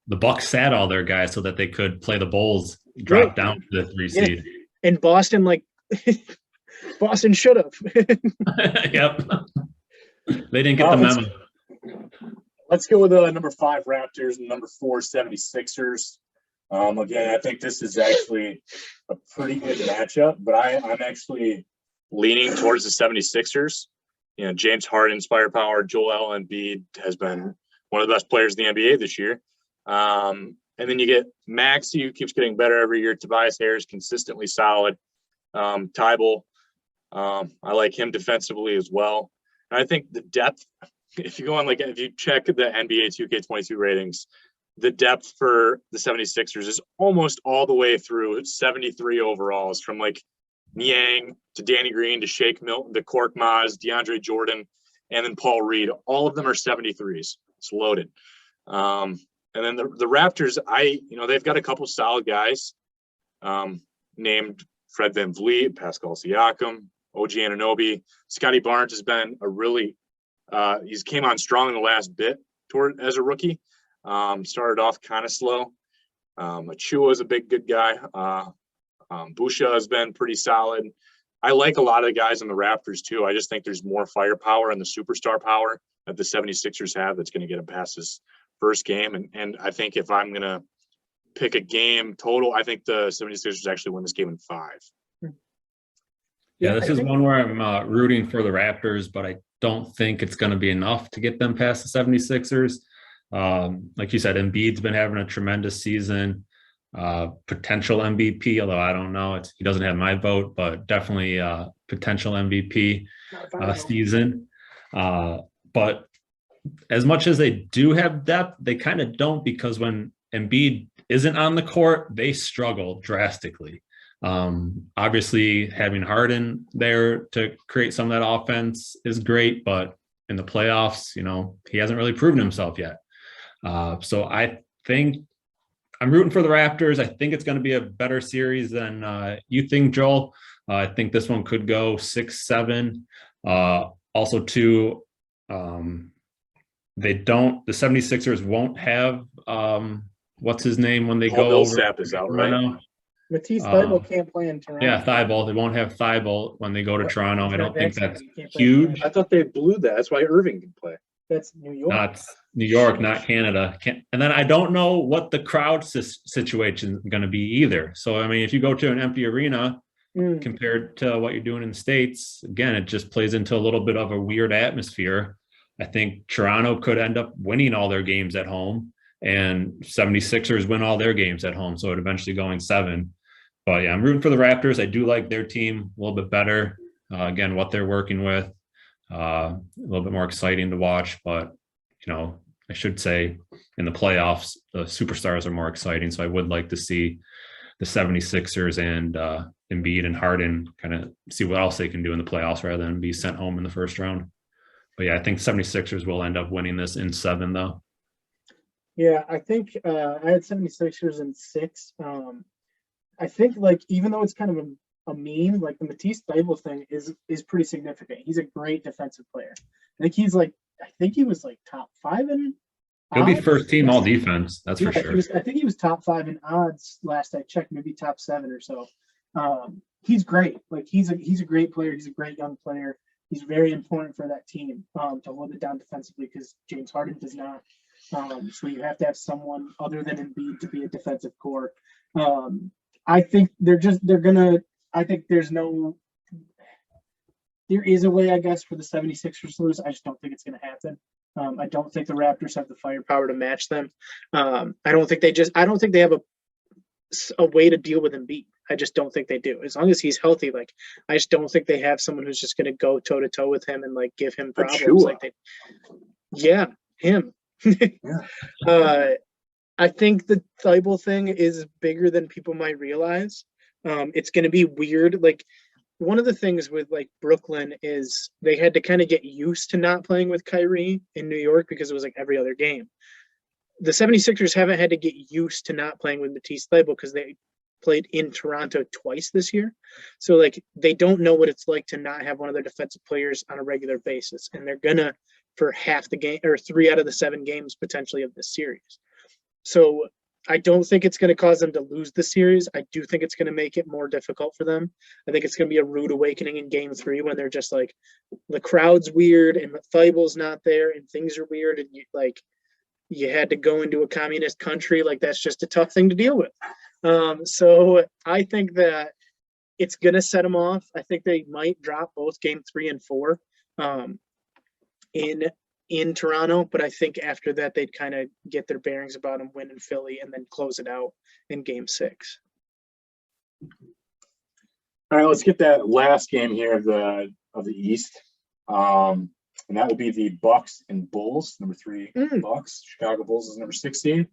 The Bucks sat all their guys so that they could play the Bulls, drop down to the 3 seed. And Boston, like Boston should have. Yep. They didn't get the memo. Let's go with number 5 Raptors and number 4 76ers. Again, I think this is actually a pretty good matchup, but I'm actually leaning towards the 76ers. James Harden's firepower, Joel Embiid has been one of the best players in the NBA this year. And then you get Maxey, who keeps getting better every year. Tobias Harris, consistently solid. Tybal, I like him defensively as well. And I think the depth, if you check the NBA 2K22 ratings, the depth for the 76ers is almost all the way through 73 overalls, from like Niang to Danny Green to Shake Milton to Cork Maz, DeAndre Jordan, and then Paul Reed. All of them are 73s. It's loaded. And then the Raptors, they've got a couple solid guys named Fred VanVleet, Pascal Siakam, OG Anunoby. Scotty Barnes has been a really he's came on strong in the last bit as a rookie. Started off kind of slow. Achua is a good guy. Busha has been pretty solid. I like a lot of the guys on the Raptors too. I just think there's more firepower and the superstar power that the 76ers have that's going to get them past this first game. And I think if I'm going to pick a game total, I think the 76ers actually win this game in 5. Yeah, this is one where I'm rooting for the Raptors, but I don't think it's going to be enough to get them past the 76ers. Like you said, Embiid's been having a tremendous season, potential MVP, although I don't know. He doesn't have my vote, but definitely potential MVP season. But as much as they do have depth, they kind of don't, because when Embiid isn't on the court, they struggle drastically. Obviously having Harden there to create some of that offense is great, but in the playoffs, he hasn't really proven himself yet. So I think I'm rooting for the Raptors. I think it's going to be a better series than you think, Joel. I think this one could go 6-7. Also too, the 76ers won't have what's his name when they go over. Millsap is out right now. Matisse Thybulle can't play in Toronto. Yeah, Thybulle. They won't have Thybulle when they go to Toronto. I don't think that's He can't play in huge. I thought they blew that. That's why Irving can play. That's New York. Not New York, not Canada. And then I don't know what the crowd situation is going to be either. So, I mean, if you go to an empty arena compared to what you're doing in the States, again, it just plays into a little bit of a weird atmosphere. I think Toronto could end up winning all their games at home, and 76ers win all their games at home. So it eventually going 7. But yeah, I'm rooting for the Raptors. I do like their team a little bit better. Again, what they're working with, a little bit more exciting to watch. But, I should say in the playoffs, the superstars are more exciting. So I would like to see the 76ers and Embiid and Harden kind of see what else they can do in the playoffs rather than be sent home in the first round. But yeah, I think 76ers will end up winning this in 7, though. Yeah, I think I had 76ers in 6. I think, even though it's kind of a meme, the Matisse Thybulle thing is pretty significant. He's a great defensive player. I think he was top 5 in He'll odds. be first team all defense. That's for sure. I think he was top 5 in odds last I checked, maybe top 7 or so. He's great. He's a great player. He's a great young player. He's very important for that team to hold it down defensively, because James Harden does not. So you have to have someone other than Embiid to be a defensive core. I think there is a way, I guess, for the 76ers to lose. I just don't think it's going to happen. I don't think the Raptors have the firepower to match them. I don't think they have a way to deal with Embiid. I just don't think they do. As long as he's healthy, I just don't think they have someone who's just going to go toe to toe with him and give him problems. Him. Yeah. I think the Thybulle thing is bigger than people might realize. It's going to be weird. One of the things with Brooklyn is they had to kind of get used to not playing with Kyrie in New York, because it was every other game. The 76ers haven't had to get used to not playing with Matisse Thybulle because they played in Toronto twice this year. So they don't know what it's like to not have one of their defensive players on a regular basis. And they're gonna, for half the game, or 3 out of the 7 games potentially of this series. So I don't think it's going to cause them to lose the series. I do think it's going to make it more difficult for them. I think it's going to be a rude awakening in game 3 when they're just the crowd's weird and Thybulle's not there and things are weird, and you had to go into a communist country. That's just a tough thing to deal with. So I think that it's going to set them off. I think they might drop both game 3 and 4 in Toronto, but I think after that they'd kind of get their bearings about them, win in Philly, and then close it out in game 6. All right, let's get that last game here of the East, and that will be the Bucks and Bulls. Number 3 Bucks. Chicago Bulls is number 16.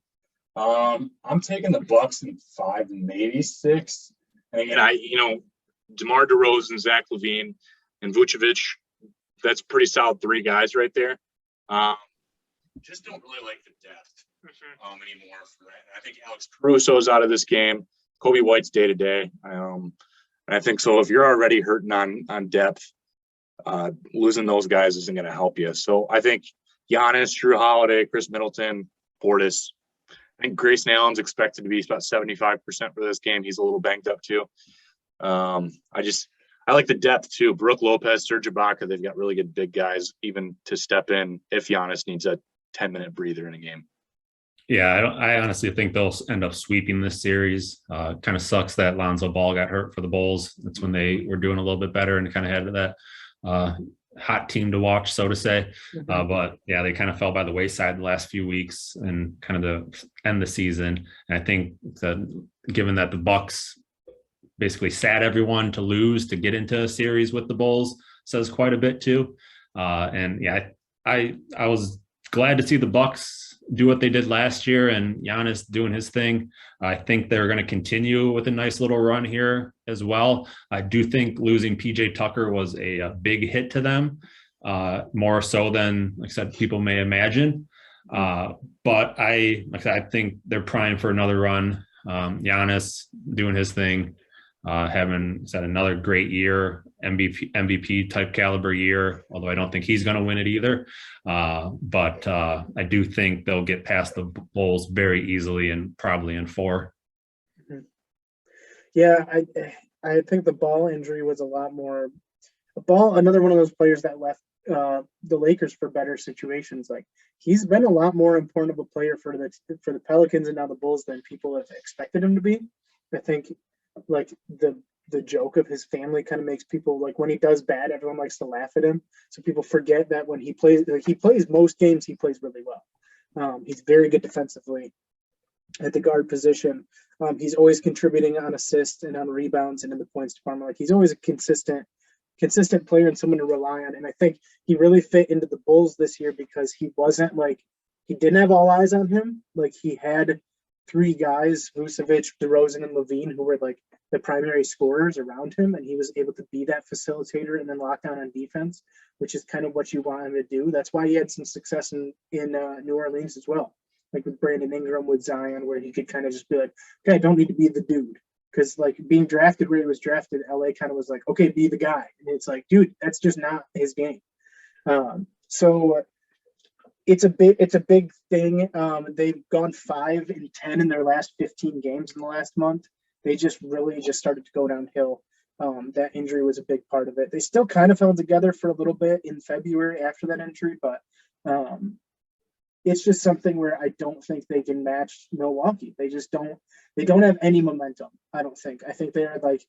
I'm taking the Bucks in 5, maybe 6. And again, DeMar DeRozan, Zach LaVine, and Vucevic. That's pretty solid 3 guys right there. Just don't really like the depth anymore for that. I think Alex Caruso's out of this game. Kobe White's day to day. And I think so. If you're already hurting on depth, losing those guys isn't going to help you. So I think Giannis, Drew Holiday, Chris Middleton, Portis. I think Grayson Allen's expected to be about 75% for this game. He's a little banged up too. I I like the depth too. Brooke Lopez, Serge Ibaka, they've got really good big guys even to step in if Giannis needs a 10-minute breather in a game. Yeah, I honestly think they'll end up sweeping this series. Kind of sucks that Lonzo Ball got hurt for the Bulls. That's when they were doing a little bit better and kind of had that hot team to watch, so to say. But yeah, they kind of fell by the wayside the last few weeks and kind of the end the season. And I think that given that the Bucks basically sat everyone to lose to get into a series with the Bulls says quite a bit too. And yeah, I was glad to see the Bucks do what they did last year and Giannis doing his thing. I think they're going to continue with a nice little run here as well. I do think losing PJ Tucker was a big hit to them, more so than, like I said, people may imagine. But I think they're primed for another run. Giannis doing his thing, having said another great year, MVP type caliber year, although I don't think he's going to win it either. But I do think they'll get past the Bulls very easily and probably in 4. Yeah, I think the Ball injury was a lot more. Ball, another one of those players that left the Lakers for better situations. Like he's been a lot more important of a player for the Pelicans and now the Bulls than people have expected him to be. I think like the joke of his family kind of makes people like when he does bad, everyone likes to laugh at him. So people forget that when he plays most games, he plays really well. He's very good defensively at the guard position. He's always contributing on assists and on rebounds and in the points department. Like he's always a consistent player and someone to rely on. And I think he really fit into the Bulls this year because he didn't have all eyes on him. Like he had 3 guys, Vucevic, DeRozan, and Levine, who were like the primary scorers around him, and he was able to be that facilitator and then lock down on defense, which is kind of what you want him to do. That's why he had some success in New Orleans as well, like with Brandon Ingram, with Zion, where he could kind of just be like, okay, I don't need to be the dude. Because like being drafted where he was drafted, LA kind of was like, okay, be the guy. And it's like, dude, that's just not his game. So it's a big thing. They've gone 5-10 in their last 15 games in the last month. They just really started to go downhill. That injury was a big part of it. They still kind of held together for a little bit in February after that injury, but it's just something where I don't think they can match Milwaukee. They don't have any momentum. I don't think. I think they're like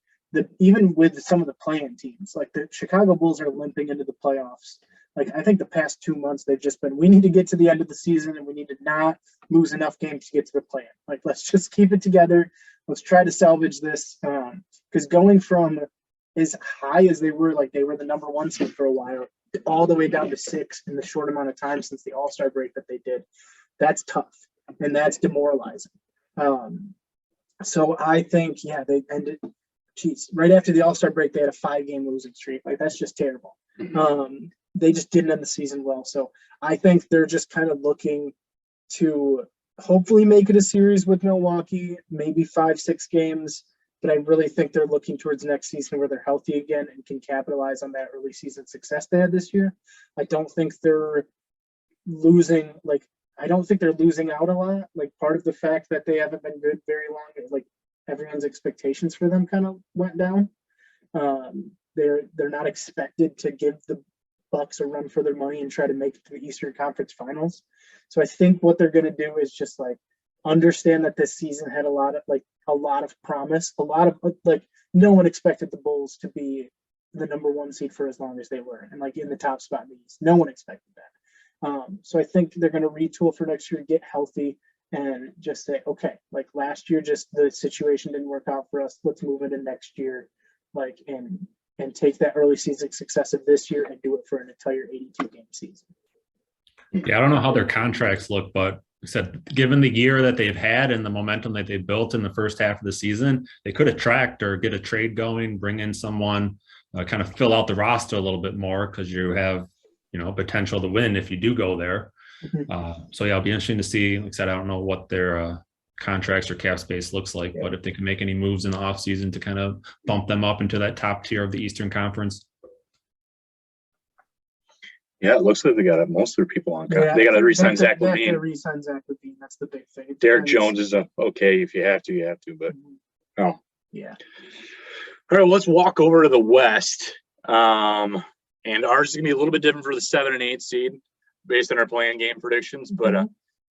even with some of the play-in teams, like the Chicago Bulls are limping into the playoffs. Like I think the past 2 months they've just been, we need to get to the end of the season and we need to not lose enough games to get to the play-in. Like let's just keep it together. Let's try to salvage this. Because going from as high as they were, like they were the number 1 seed for a while, all the way down to 6 in the short amount of time since the All-Star break that they did, that's tough and that's demoralizing. So I think, yeah, they ended. Right after the All-Star break, they had a 5-game losing streak. Like that's just terrible. They just didn't end the season well. So I think they're just kind of looking to hopefully make it a series with Milwaukee, maybe 5-6 games. But I really think they're looking towards next season where they're healthy again and can capitalize on that early season success they had this year. I don't think they're losing. I don't think they're losing out a lot. Like part of the fact that they haven't been good very long is like everyone's expectations for them kind of went down. They're not expected to give the Bucks a run for their money and try to make it to the Eastern Conference Finals. So I think what they're going to do is just like understand that this season had a lot of promise, no one expected the Bulls to be the number 1 seed for as long as they were and like in the top spot in the East. No one expected that. So I think they're going to retool for next year, get healthy, and just say, okay, like last year, just the situation didn't work out for us. Let's move into next year, and take that early season success of this year and do it for an entire 82-game season. Yeah, I don't know how their contracts look, but said given the year that they've had and the momentum that they built in the first half of the season, they could attract or get a trade going, bring in someone, kind of fill out the roster a little bit more because you have, potential to win if you do go there. So yeah, it'll be interesting to see. Like I said, I don't know what their contracts or cap space looks like, but if they can make any moves in the offseason to kind of bump them up into that top tier of the Eastern Conference. Yeah, it looks like they got most of their people on. Yeah, they got to re-sign Zach LaVine. They got to re-sign Zach LaVine. That's the big thing. Derek Jones is okay if you have to, but no. Yeah. All right, well, let's walk over to the West. And ours is gonna be a little bit different for the 7 and 8 seed based on our playing game predictions. But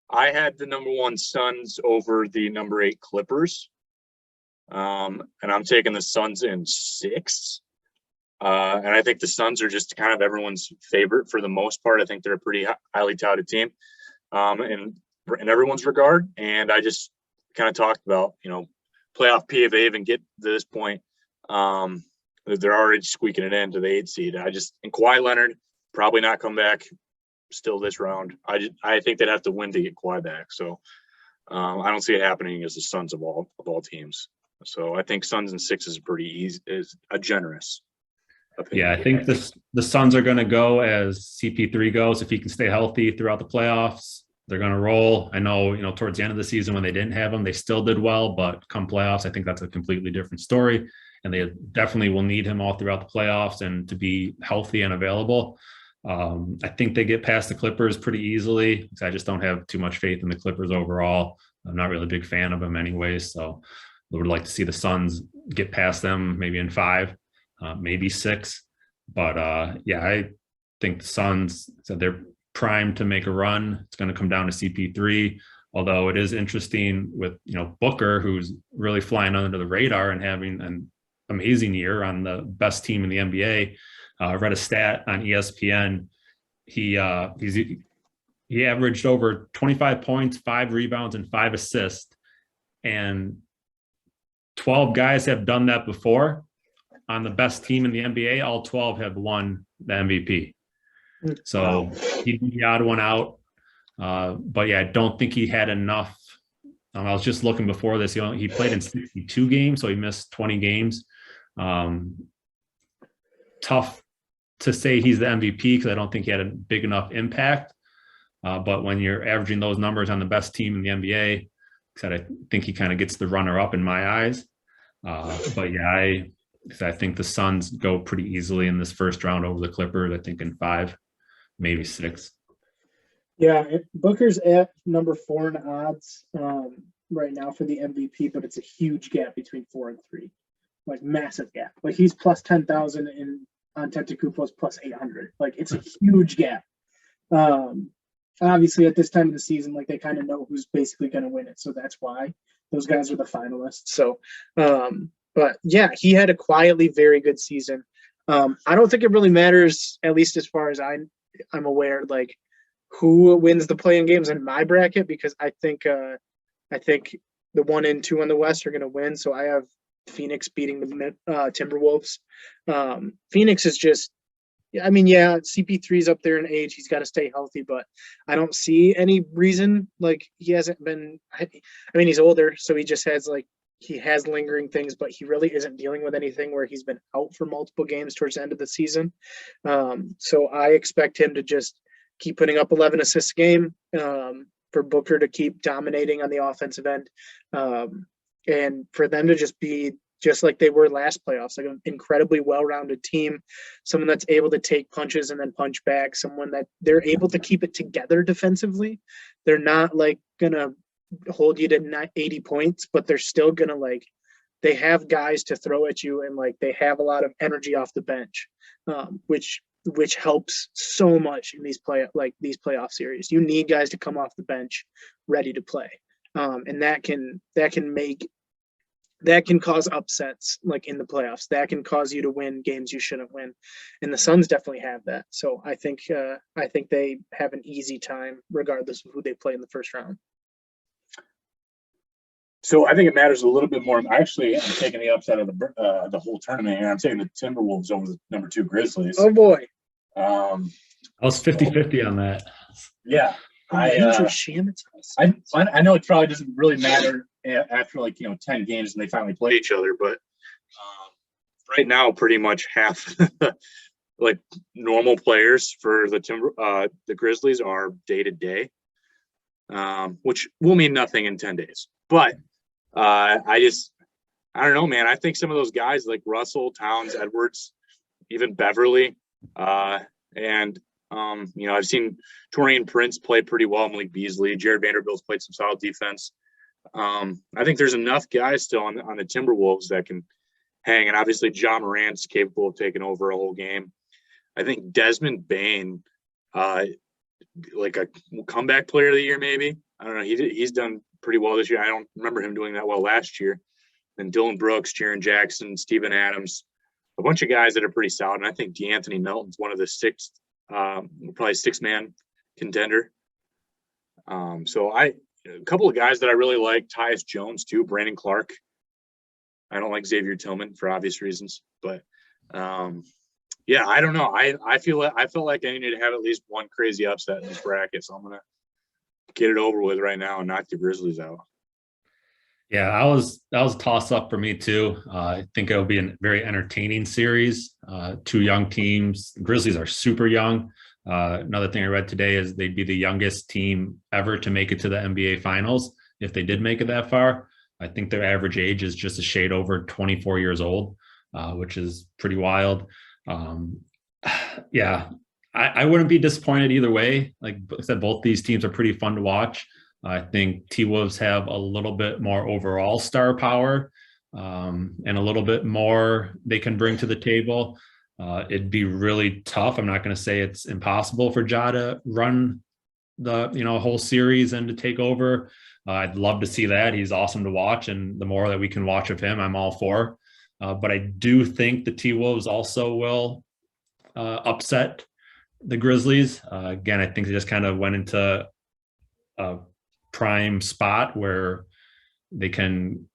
I had the number 1 Suns over the number 8 Clippers. And I'm taking the Suns in 6. And I think the Suns are just kind of everyone's favorite for the most part. I think they're a pretty highly touted team, in everyone's regard. And I just kind of talked about, playoff P if they even get to this point. They're already squeaking it into the 8 seed. And Kawhi Leonard probably not come back still this round. I think they'd have to win to get Kawhi back. So I don't see it happening as the Suns of all teams. So I think Suns and 6 is pretty easy, is a generous opinion. Yeah, I think the Suns are going to go as CP3 goes. If he can stay healthy throughout the playoffs, they're going to roll. I know, towards the end of the season when they didn't have him, they still did well, but come playoffs, I think that's a completely different story. And they definitely will need him all throughout the playoffs and to be healthy and available. I think they get past the Clippers pretty easily because I just don't have too much faith in the Clippers overall. I'm not really a big fan of them anyway. So I would like to see the Suns get past them maybe in 5, maybe 6. But I think the Suns, so they're primed to make a run. It's going to come down to CP3. Although it is interesting with, Booker, who's really flying under the radar and having an amazing year on the best team in the NBA. I read a stat on ESPN. He averaged over 25 points, 5 rebounds, and 5 assists. And 12 guys have done that before on the best team in the NBA. All 12 have won the MVP. So he'd be the odd one out. But yeah, I don't think he had enough. I was just looking before this. He played in 62 games, so he missed 20 games. Tough to say he's the MVP because I don't think he had a big enough impact. But when you're averaging those numbers on the best team in the NBA, I think he kind of gets the runner-up in my eyes. But yeah, I think the Suns go pretty easily in this first round over the Clippers. I think in 5, maybe 6. Yeah, Booker's at number 4 in odds right now for the MVP, but it's a huge gap between 4 and 3, like massive gap. Like he's plus 10,000 in on Antetokounmpo's plus 800. Like it's a huge gap. Obviously, at this time of the season, like they kind of know who's basically going to win it, so that's why those guys are the finalists. So, but yeah, he had a quietly very good season. I don't think it really matters, at least as far as I'm aware, like who wins the play-in games in my bracket, because I think the 1 and 2 on the West are going to win. So I have Phoenix beating the Timberwolves. Phoenix is just, CP3's up there in age. He's got to stay healthy, but I don't see any reason like he hasn't been. He's older, so he has lingering things, but he really isn't dealing with anything where he's been out for multiple games towards the end of the season. So I expect him to just keep putting up 11 assists a game, for Booker to keep dominating on the offensive end, and for them to just be just like they were last playoffs, like an incredibly well-rounded team, someone that's able to take punches and then punch back, someone that they're able to keep it together defensively. They're not like gonna hold you to 80 points, but they're still gonna they have guys to throw at you, and they have a lot of energy off the bench, which helps so much in these playoff series. You need guys to come off the bench ready to play, and that can cause upsets in the playoffs. That can cause you to win games you shouldn't win, and the Suns definitely have that. So I think they have an easy time regardless of who they play in the first round. So I think it matters a little bit more. I'm taking the upset of the whole tournament here. I'm taking the Timberwolves over the number 2 Grizzlies. Oh boy. I was 50-50 on that. Yeah. I know it probably doesn't really matter after 10 games and they finally play each other, but right now pretty much half normal players for the Grizzlies are day to day, which will mean nothing in 10 days. But I don't know, man. I think some of those guys like Russell, Towns, Edwards, even Beverly, and I've seen Taurean Prince play pretty well. Malik Beasley, Jared Vanderbilt's played some solid defense. I think there's enough guys still on the Timberwolves that can hang. And obviously John Morant's capable of taking over a whole game. I think Desmond Bane, like a comeback player of the year, maybe. I don't know. He's done pretty well this year. I don't remember him doing that well last year. And Dylan Brooks, Jaren Jackson, Steven Adams, a bunch of guys that are pretty solid. And I think DeAnthony Melton's one of the probably six-man contender. So a couple of guys that I really like, Tyus Jones too, Brandon Clark. I don't like Xavier Tillman for obvious reasons, but yeah, I don't know. I feel like I need to have at least one crazy upset in this bracket, so I'm gonna get it over with right now and knock the Grizzlies out. Yeah, that was a toss up for me too. I think it'll be a very entertaining series. Two young teams. The Grizzlies are super young. Another thing I read today is they'd be the youngest team ever to make it to the NBA Finals if they did make it that far. I think their average age is just a shade over 24 years old, which is pretty wild. Yeah, I wouldn't be disappointed either way. Like I said, both these teams are pretty fun to watch. I think T-Wolves have a little bit more overall star power and a little bit more they can bring to the table. It'd be really tough. I'm not going to say it's impossible for Ja to run the whole series and to take over. I'd love to see that. He's awesome to watch, and the more that we can watch of him, I'm all for. But I do think the T-Wolves also will upset the Grizzlies. Again, I think they just kind of went into a prime spot where they can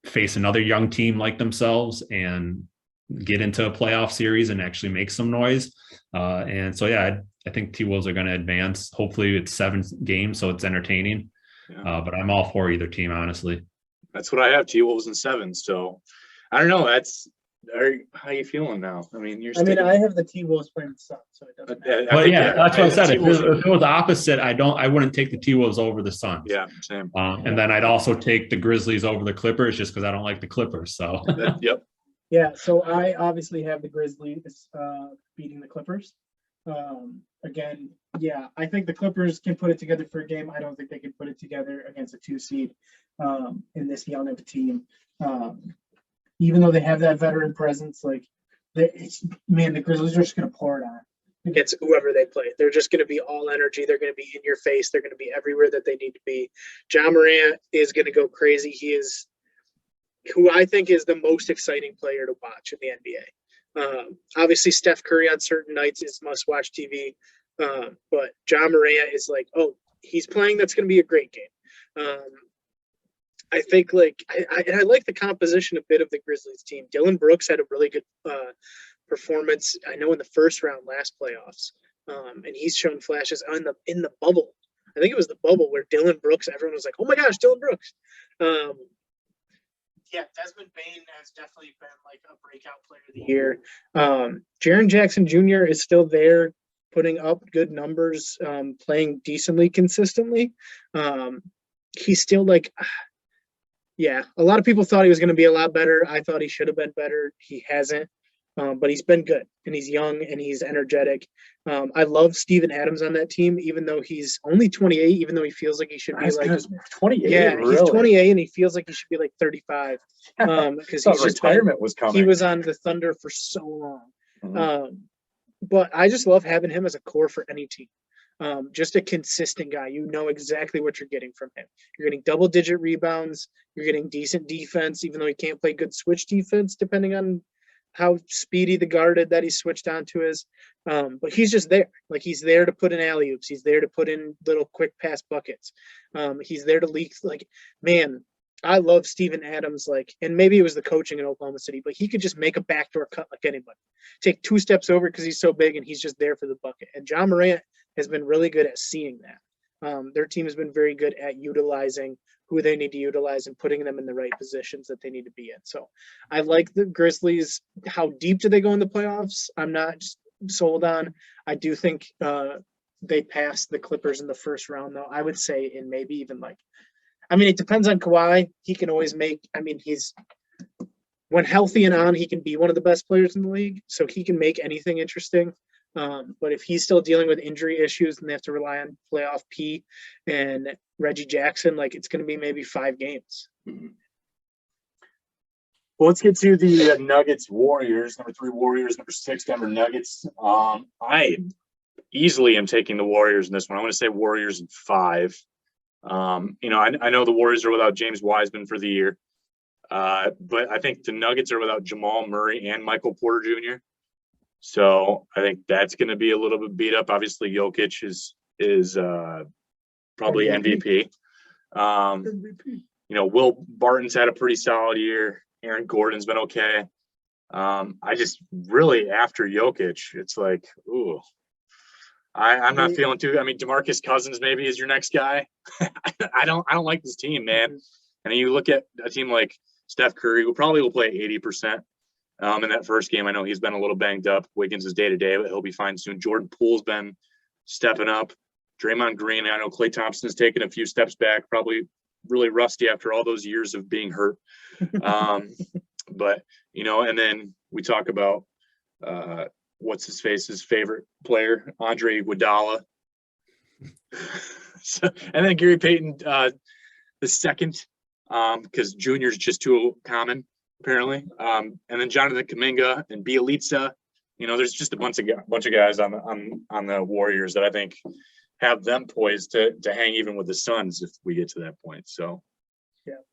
face another young team like themselves and get into a playoff series and actually make some noise. And so, yeah, I think T-Wolves are going to advance. Hopefully it's 7 games, so it's entertaining. Yeah. But I'm all for either team, honestly. That's what I have, T-Wolves in 7. So I don't know. How are you feeling now? I mean, I have the T-Wolves playing the Suns, so it doesn't matter. Well, yeah, that's what I said. If it was opposite, I wouldn't take the T-Wolves over the Suns. Yeah, same. And then I'd also take the Grizzlies over the Clippers just because I don't like the Clippers. So yep. Yeah, so I obviously have the Grizzlies beating the Clippers. Again, yeah, I think the Clippers can put it together for a game. I don't think they can put it together against a 2 seed in this young of a team. Even though they have that veteran presence, like, the Grizzlies are just going to pour it on against whoever they play. They're just going to be all energy. They're going to be in your face. They're going to be everywhere that they need to be. John Morant is going to go crazy. He is who I think is the most exciting player to watch in the NBA. Obviously, Steph Curry on certain nights is must-watch TV, but John Morant is like, oh, he's playing. That's going to be a great game. I think I like the composition a bit of the Grizzlies team. Dylan Brooks had a really good performance, I know, in the first round last playoffs, and he's shown flashes in the bubble. I think it was the bubble where Dylan Brooks, everyone was like, oh my gosh, Dylan Brooks. Yeah, Desmond Bane has definitely been like a breakout player of the year. Jaren Jackson Jr. is still there, putting up good numbers, playing decently consistently. He's still yeah, a lot of people thought he was going to be a lot better. I thought he should have been better. He hasn't, but he's been good, and he's young, and he's energetic. I love Steven Adams on that team, even though he's only 28, even though he feels like he should be 28. Yeah, really? He's 28, and he feels like he should be 35. Because his retirement was coming. He was on the Thunder for so long. Mm-hmm. But I just love having him as a core for any team. Just a consistent guy. You know exactly what you're getting from him. You're getting double-digit rebounds. You're getting decent defense, even though he can't play good switch defense, depending on how speedy the guarded that he switched onto is. But he's just there. He's there to put in alley-oops. He's there to put in little quick pass buckets. He's there to leak. I love Steven Adams, and maybe it was the coaching in Oklahoma City, but he could just make a backdoor cut like anybody. Take 2 steps over because he's so big, and he's just there for the bucket. And John Morant has been really good at seeing that. Their team has been very good at utilizing who they need to utilize and putting them in the right positions that they need to be in. So I like the Grizzlies. How deep do they go in the playoffs? I'm not sold on. I do think they passed the Clippers in the first round, though. I would say in maybe even it depends on Kawhi. He can always he's when healthy and on, he can be one of the best players in the league. So he can make anything interesting. But if he's still dealing with injury issues and they have to rely on playoff P and Reggie Jackson, it's going to be maybe 5 games. Well, let's get to the Nuggets Warriors. Number 3 Warriors, number 6 Denver Nuggets. I easily am taking the Warriors in this one. I'm going to say Warriors in 5. I know the Warriors are without James Wiseman for the year, but I think the Nuggets are without Jamal Murray and Michael Porter Jr. So I think that's going to be a little bit beat up. Obviously, Jokic is probably MVP. Will Barton's had a pretty solid year. Aaron Gordon's been okay. I just really, after Jokic, it's like, ooh, I'm not feeling too. I mean, DeMarcus Cousins maybe is your next guy. I don't like this team, man. And then you look at a team like Steph Curry, who probably will play 80% in that first game. I know he's been a little banged up. Wiggins is day-to-day, but he'll be fine soon. Jordan Poole's been stepping up. Draymond Green, I know Klay Thompson's taken a few steps back, probably really rusty after all those years of being hurt. But, and then we talk about what's his face's favorite player, Andre Iguodala. And then Gary Payton the second, because Junior's just too common, apparently. And then Jonathan Kuminga and Bielitsa. There's just a bunch of guys on the Warriors that I think have them poised to hang even with the Suns if we get to that point. So,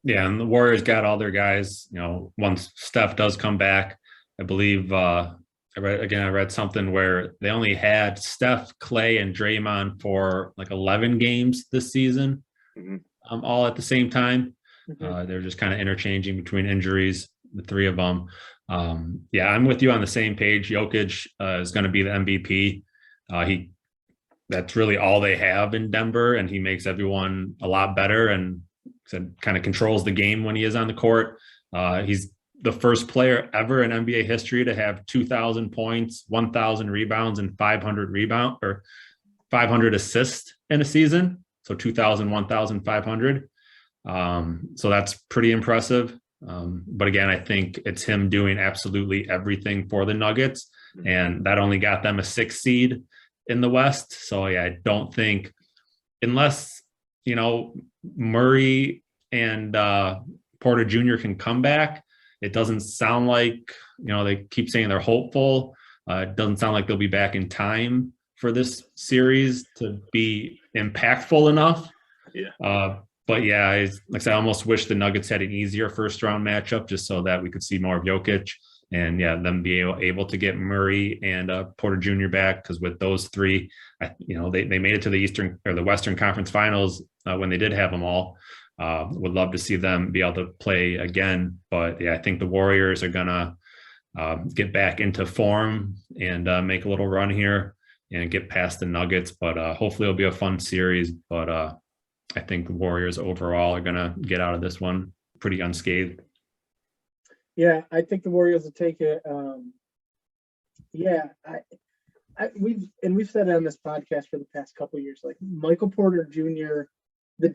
yeah, and the Warriors got all their guys. Once Steph does come back, I believe. I read something where they only had Steph, Klay, and Draymond for like 11 games this season, all at the same time. They're just kind of interchanging between injuries, the three of them. I'm with you on the same page. Jokic is going to be the MVP. That's really all they have in Denver, and he makes everyone a lot better and kind of controls the game when he is on the court. He's the first player ever in NBA history to have 2,000 points, 1,000 rebounds, and 500 assists in a season. So 2,000, 1,500. So that's pretty impressive. But again, I think it's him doing absolutely everything for the Nuggets, and that only got them a 6 seed in the West. So yeah, I don't think, unless Murray and Porter Jr. can come back, it doesn't sound like, they keep saying they're hopeful. It doesn't sound like they'll be back in time for this series to be impactful enough. Yeah. But yeah, like I said, I almost wish the Nuggets had an easier first round matchup just so that we could see more of Jokic and them be able to get Murray and Porter Jr. back. Because with those three, they made it to the Eastern or the Western Conference Finals when they did have them all. Would love to see them be able to play again. But yeah, I think the Warriors are going to get back into form and make a little run here and get past the Nuggets. But hopefully it'll be a fun series. But I think the Warriors overall are going to get out of this one pretty unscathed. Yeah, I think the Warriors will take it. We've said it on this podcast for the past couple of years, like Michael Porter Jr., I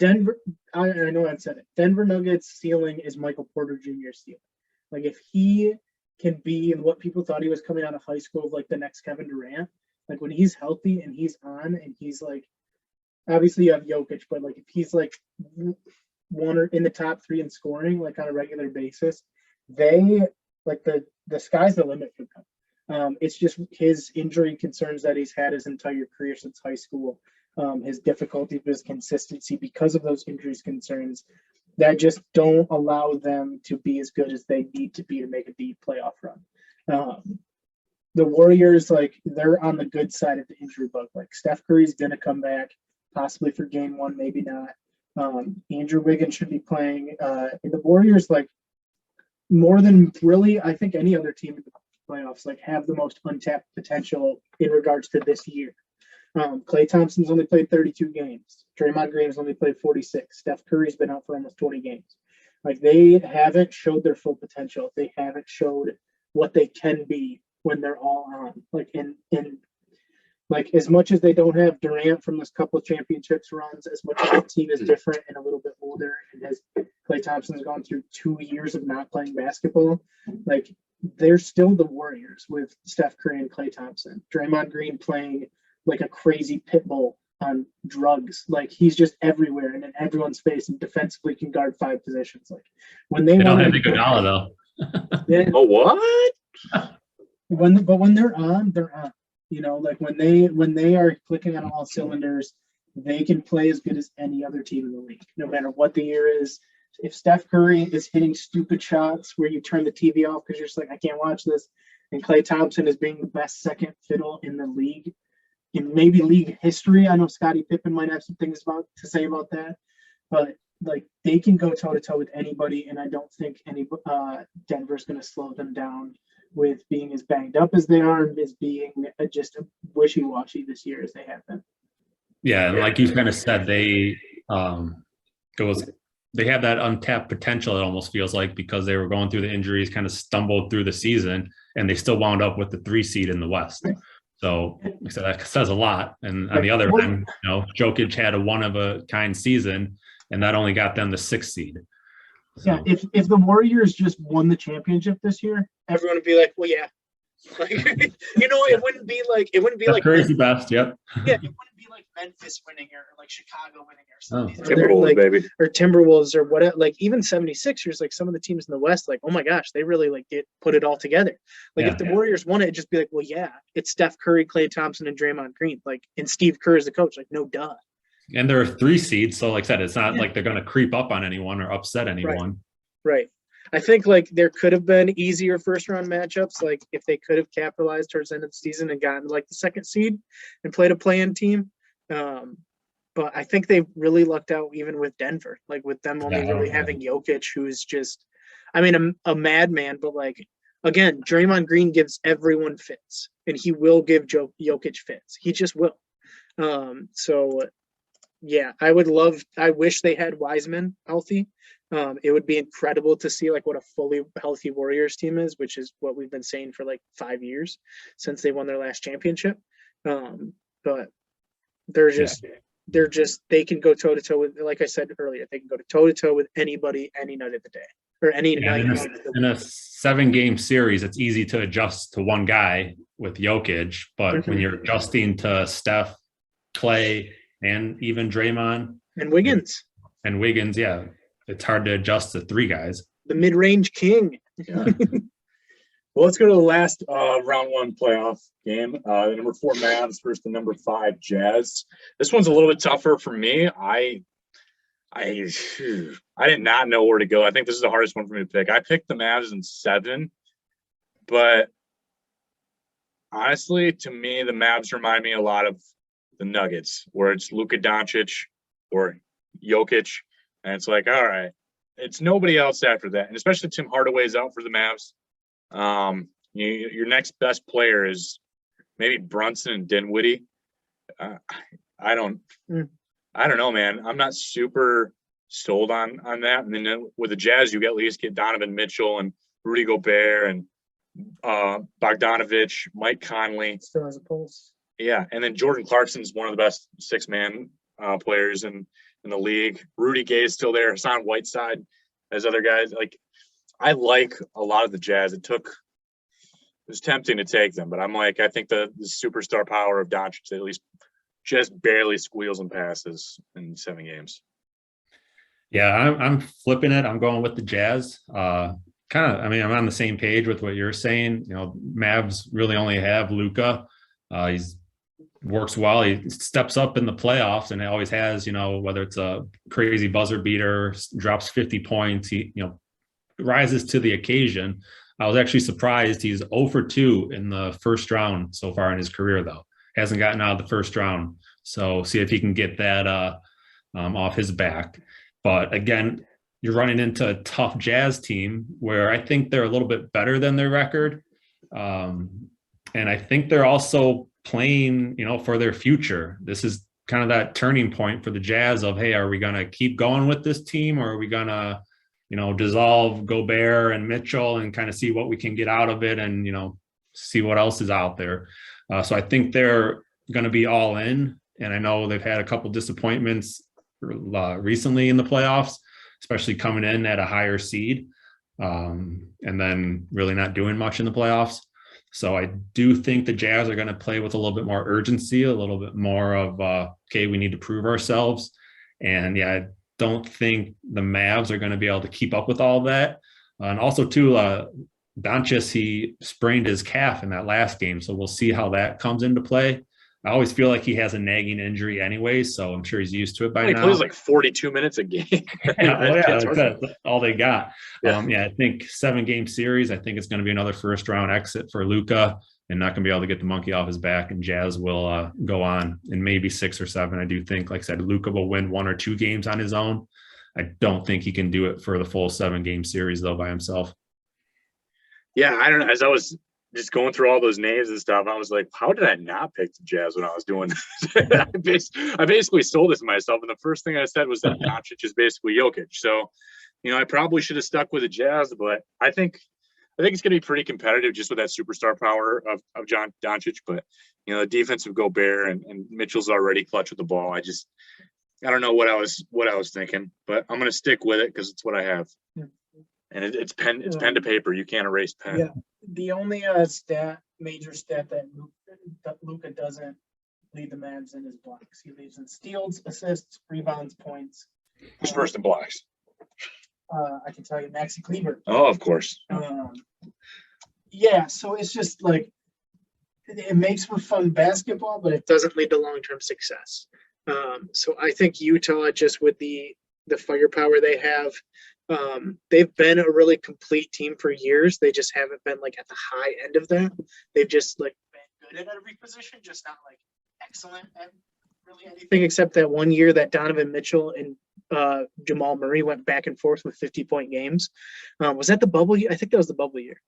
know I've said it. Denver Nuggets ceiling is Michael Porter Jr.'s ceiling. Like if he can be what people thought he was coming out of high school, like the next Kevin Durant, like when he's healthy and he's on and he's like, obviously you have Jokic, but like if he's like one or in the top 3 in scoring, like on a regular basis, they like the sky's the limit for them. It's just his injury concerns that he's had his entire career since high school. His difficulty with his consistency because of those injuries concerns that just don't allow them to be as good as they need to be to make a deep playoff run. The Warriors, like they're on the good side of the injury bug. Like Steph Curry's going to come back possibly for game 1, maybe not. Andrew Wiggins should be playing. And the Warriors, like more than really, I think any other team in the playoffs, like have the most untapped potential in regards to this year. Klay Thompson's only played 32 games. Draymond Green's only played 46. Steph Curry's been out for almost 20 games. Like they haven't showed their full potential. They haven't showed what they can be when they're all on. Like in like as much as they don't have Durant from this couple of championships runs, as much as the team is different and a little bit older, and as Klay Thompson's gone through 2 years of not playing basketball, like they're still the Warriors with Steph Curry and Klay Thompson. Draymond Green playing like a crazy pit bull on drugs. Like he's just everywhere and in everyone's face and defensively can guard 5 positions. Like when they don't want have to, Iguodala though. Yeah. Oh, what? When they're on, they're on. You know, like when they are clicking on all cylinders, they can play as good as any other team in the league, no matter what the year is. If Steph Curry is hitting stupid shots where you turn the TV off because you're just like, I can't watch this, and Klay Thompson is being the best second fiddle in the league, in maybe league history. I know Scottie Pippen might have some things to say about that, but like they can go toe to toe with anybody, and I don't think Denver's going to slow them down with being as banged up as they are and as being just wishy-washy this year as they have been. Yeah, and like you kind of said, they have that untapped potential, it almost feels like, because they were going through the injuries, kind of stumbled through the season, and they still wound up with the 3 seed in the West. So that says a lot. And on the other end, Jokic had a one-of-a-kind season, and that only got them the 6th seed. So. Yeah, if the Warriors just won the championship this year, everyone would be like, well, yeah. Like, it wouldn't be like Curry's the best, yep. Yeah, it wouldn't be like Memphis winning or like Chicago winning or something. Timberwolves, baby. Or Timberwolves or whatever. Like even 76ers, like some of the teams in the West, like, oh my gosh, they really like put it all together. Like if the Warriors won it, it'd just be like, well, yeah, it's Steph Curry, Klay Thompson, and Draymond Green. Like, and Steve Kerr is the coach. Like, no duh. And there are 3 seeds, so like I said, it's not like they're going to creep up on anyone or upset anyone. Right. I think like there could have been easier first round matchups, like if they could have capitalized towards the end of the season and gotten like the 2nd seed and played a play-in team. But I think they really lucked out even with Denver, like with them only really having Jokic, who's just, I mean, a madman, but like, again, Draymond Green gives everyone fits, and he will give Jokic fits. He just will. So yeah, I wish they had Wiseman healthy. It would be incredible to see like what a fully healthy Warriors team is, which is what we've been saying for like 5 years since they won their last championship. But they can go toe to toe with, like I said earlier, they can go toe to toe with anybody any night of the day or any night. In a 7-game series, it's easy to adjust to one guy with Jokic, but when you're adjusting to Steph, Klay, and even Draymond and Wiggins, yeah, it's hard to adjust to 3 guys. The mid-range king. Yeah. Well, let's go to the last round 1 playoff game. The number 4 Mavs versus the number 5 Jazz. This one's a little bit tougher for me. I did not know where to go. I think this is the hardest one for me to pick. I picked the Mavs in 7, but honestly, to me, the Mavs remind me a lot of the Nuggets, where it's Luka Doncic or Jokic, and it's like, all right, it's nobody else after that. And especially Tim Hardaway's out for the Mavs. Your next best player is maybe Brunson and Dinwiddie. I don't know, man. I'm not super sold on that. And then with the Jazz, you at least get Donovan Mitchell and Rudy Gobert and Bogdanovich, Mike Conley. Still has a pulse. Yeah, and then Jordan Clarkson's one of the best 6-man players in the league. Rudy Gay is still there. Hassan Whiteside, as other guys. Like, I like a lot of the Jazz. It was tempting to take them, but I'm like, I think the superstar power of Doncic at least just barely squeals and passes in 7 games. Yeah, I'm flipping it. I'm going with the Jazz. I'm on the same page with what you're saying. Mavs really only have Luka. He's works well. He steps up in the playoffs, and he always has, whether it's a crazy buzzer beater, drops 50 points, he, rises to the occasion. I was actually surprised he's 0 for 2 in the first round so far in his career, though. Hasn't gotten out of the first round. So see if he can get that off his back. But again, you're running into a tough Jazz team where I think they're a little bit better than their record. And I think they're also playing, for their future. This is kind of that turning point for the Jazz of, hey, are we going to keep going with this team, or are we going to, dissolve Gobert and Mitchell and kind of see what we can get out of it and, see what else is out there. So I think they're going to be all in. And I know they've had a couple disappointments recently in the playoffs, especially coming in at a higher seed and then really not doing much in the playoffs. So I do think the Jazz are going to play with a little bit more urgency, a little bit more of, okay, we need to prove ourselves. And yeah, I don't think the Mavs are going to be able to keep up with all that. And also, too, Doncic, he sprained his calf in that last game. So we'll see how that comes into play. I always feel like he has a nagging injury anyway, so I'm sure he's used to it by He now. plays like 42 minutes a game. That's all they got. Yeah. I think 7-game series. I think it's going to be another first-round exit for Luka, and not going to be able to get the monkey off his back. And Jazz will go on in maybe 6 or 7. I do think, like I said, Luka will win 1 or 2 games on his own. I don't think he can do it for the full 7-game series though by himself. Yeah, I don't know. As I was just going through all those names and stuff, I was like, how did I not pick the Jazz when I was doing this? I basically sold it to myself. And the first thing I said was that Doncic is basically Jokic. So, I probably should have stuck with the Jazz, but I think it's going to be pretty competitive just with that superstar power of John Doncic. But, the defensive Gobert and Mitchell's already clutch with the ball. I don't know what I was thinking, but I'm going to stick with it because it's what I have. And it's pen to paper. You can't erase pen. Yeah. The only major stat that Luka doesn't lead the Mavs in is blocks. He leads in steals, assists, rebounds, points. Who's first in blocks? I can tell you, Maxi Kleber. Oh, of course. Yeah, so it's just like it makes for fun basketball, but it doesn't lead to long-term success. So I think Utah, just with the firepower they have, they've been a really complete team for years. They just haven't been like at the high end of that. They've just like been good at every position, just not like excellent at really anything except that one year that Donovan Mitchell and Jamal Murray went back and forth with 50-point games. Was that the bubble year? I think that was the bubble year.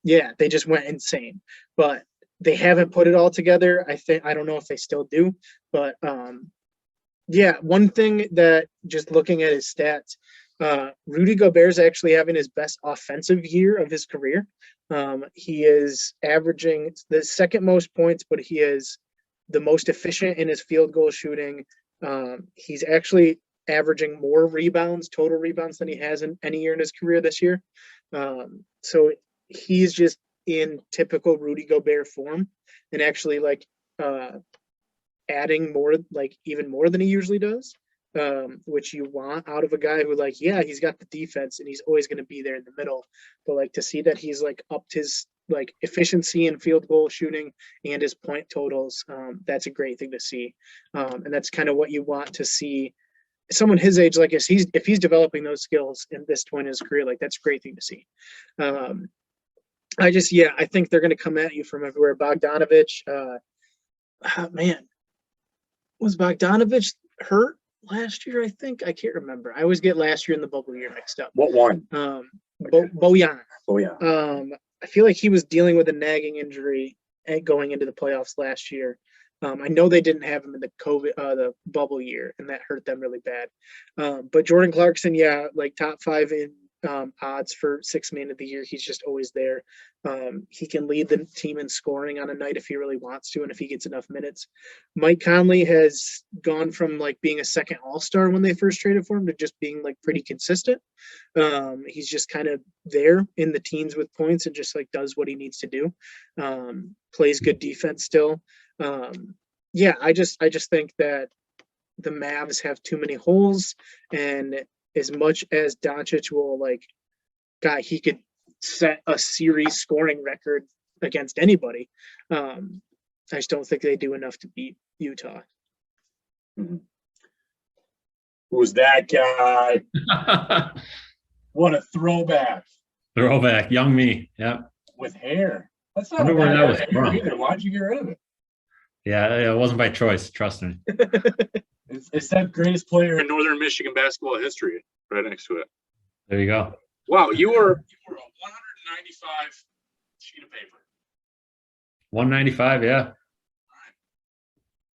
Yeah, they just went insane, but they haven't put it all together. I don't know if they still do, but yeah, one thing that just looking at his stats, Rudy Gobert is actually having his best offensive year of his career. He is averaging the second most points, but he is the most efficient in his field goal shooting. He's actually averaging more total rebounds than he has in any year in his career this year. So he's just in typical Rudy Gobert form and actually adding more, even more than he usually does. Which you want out of a guy who he's got the defense and he's always going to be there in the middle, but to see that he's upped his efficiency in field goal shooting and his point totals, that's a great thing to see. And that's kind of what you want to see someone his age, if he's developing those skills in this point in his career, that's a great thing to see. I think they're going to come at you from everywhere. Bogdanovich, was Bogdanovich hurt last year? I think I can't remember. I always get last year and the bubble year mixed up. What one? Bojan. Oh yeah. I feel like he was dealing with a nagging injury going into the playoffs last year. I know they didn't have him in the bubble year, and that hurt them really bad. But Jordan Clarkson, top 5 in odds for 6th man of the year. He's just always there. He can lead the team in scoring on a night if he really wants to and if he gets enough minutes. Mike Conley has gone from being a second all-star when they first traded for him to just being pretty consistent. He's just kind of there in the teens with points and just does what he needs to do. Plays good defense still. I just think that the Mavs have too many holes, and as much as Doncic will he could set a series scoring record against anybody. I just don't think they do enough to beat Utah. Mm-hmm. Who's that guy? What a throwback. Throwback, young me. Yeah. With hair. That's not I wonder where that was from. either. Why'd you get rid of it? Yeah, it wasn't by choice. Trust me. It's that greatest player In Northern Michigan basketball history, right next to it. There you go. Wow, you were a 195 sheet of paper. 195, yeah.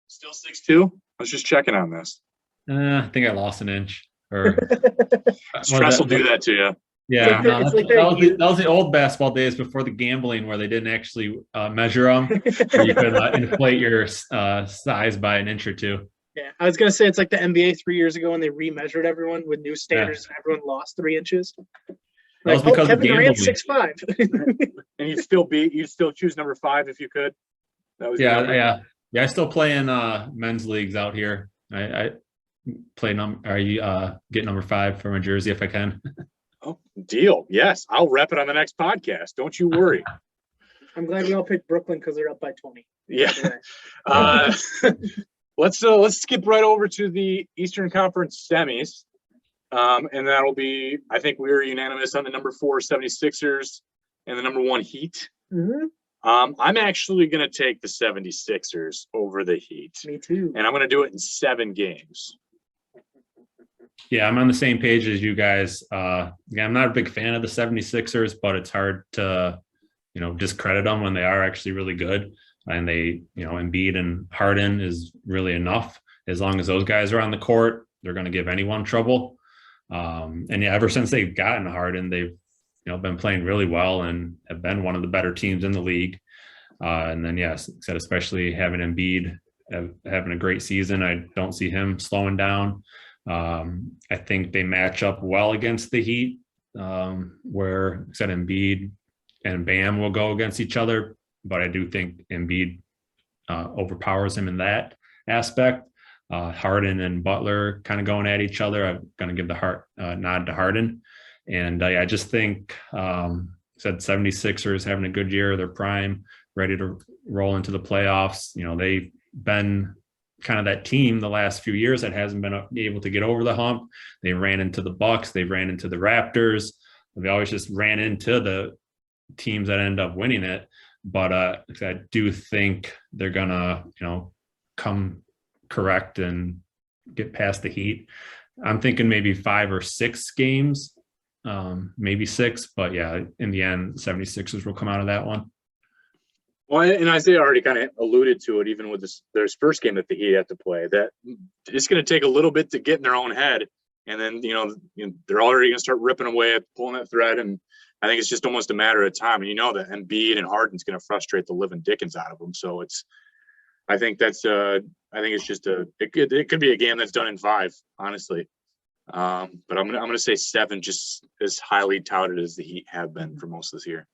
Still 6'2"? I was just checking on this. I think I lost an inch. Or Stress will do that to you. Yeah, It's like that was the old basketball days before the gambling, where they didn't actually measure them. Where you could inflate your size by an inch or two. Yeah, I was gonna say it's like the NBA 3 years ago when they remeasured everyone with new standards and everyone lost 3 inches. That was because of Kevin Durant's gambling. 6'5". And you'd still choose number 5 if you could. That was Yeah. I still play in men's leagues out here. I play get number 5 for my jersey if I can. Oh, Deal. Yes, I'll rep it on the next podcast. Don't you worry. I'm glad we all picked Brooklyn because they're up by 20. Yeah. Let's skip right over to the Eastern Conference semis. And that'll be, I think we were unanimous on the number 4 76ers and the number 1 Heat. Mm-hmm. I'm actually going to take the 76ers over the Heat. Me too. And I'm going to do it in 7 games. Yeah, I'm on the same page as you guys. I'm not a big fan of the 76ers, but it's hard to, discredit them when they are actually really good. And they, Embiid and Harden is really enough. As long as those guys are on the court, they're going to give anyone trouble. Ever since they've gotten Harden, they've, been playing really well and have been one of the better teams in the league. And then, yes, especially having Embiid having a great season, I don't see him slowing down. I think they match up well against the Heat, where Embiid and Bam will go against each other, but I do think Embiid overpowers him in that aspect. Harden and Butler kind of going at each other. I'm going to give the nod to Harden. And I just think, 76ers having a good year, their prime, ready to roll into the playoffs. They've been kind of that team the last few years that hasn't been able to get over the hump. They ran into the Bucks. They ran into the Raptors. They always just ran into the teams that end up winning it. But I do think they're going to, come correct and get past the Heat. I'm thinking maybe 5 or 6 games, maybe 6. But, yeah, in the end, 76ers will come out of that one. Well, and Isaiah already kind of alluded to it, even with their first game that the Heat have to play, that it's going to take a little bit to get in their own head. And then, they're already going to start ripping away at pulling that thread. And I think it's just almost a matter of time. And that Embiid and Harden's going to frustrate the living dickens out of them. So I think it's just it could be a game that's done in 5, honestly. But I'm going to say 7, just as highly touted as the Heat have been for most of this year.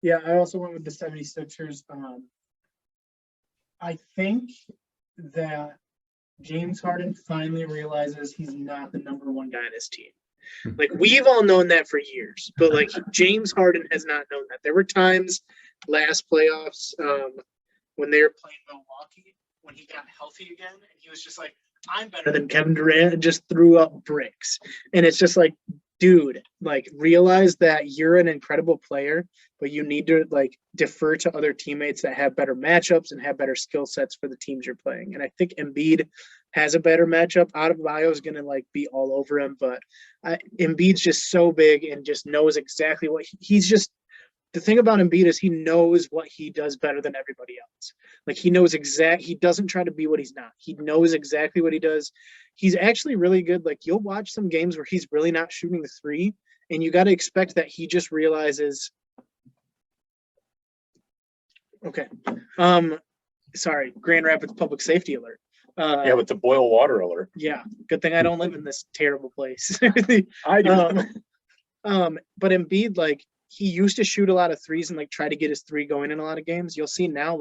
Yeah, I also went with the 76ers. I think that James Harden finally realizes he's not the number 1 guy on his team. Like, we've all known that for years, but James Harden has not known that. There were times last playoffs when they were playing Milwaukee, when he got healthy again, and he was just like, I'm better than Kevin Durant, and just threw up bricks. And it's just like, dude, realize that you're an incredible player, but you need to defer to other teammates that have better matchups and have better skill sets for the teams you're playing. And I think Embiid has a better matchup. Adebayo is going to be all over him, but Embiid's just so big and just knows exactly what he's just. The thing about Embiid is he knows what he does better than everybody else. He knows he doesn't try to be what he's not. He knows exactly what he does. He's actually really good. You'll watch some games where he's really not shooting the 3, and you got to expect that he just realizes, okay. Sorry, Grand Rapids public safety alert. Yeah, with the boil water alert. Yeah, good thing I don't live in this terrible place. I do. But Embiid, he used to shoot a lot of 3s and try to get his 3 going in a lot of games. You'll see now,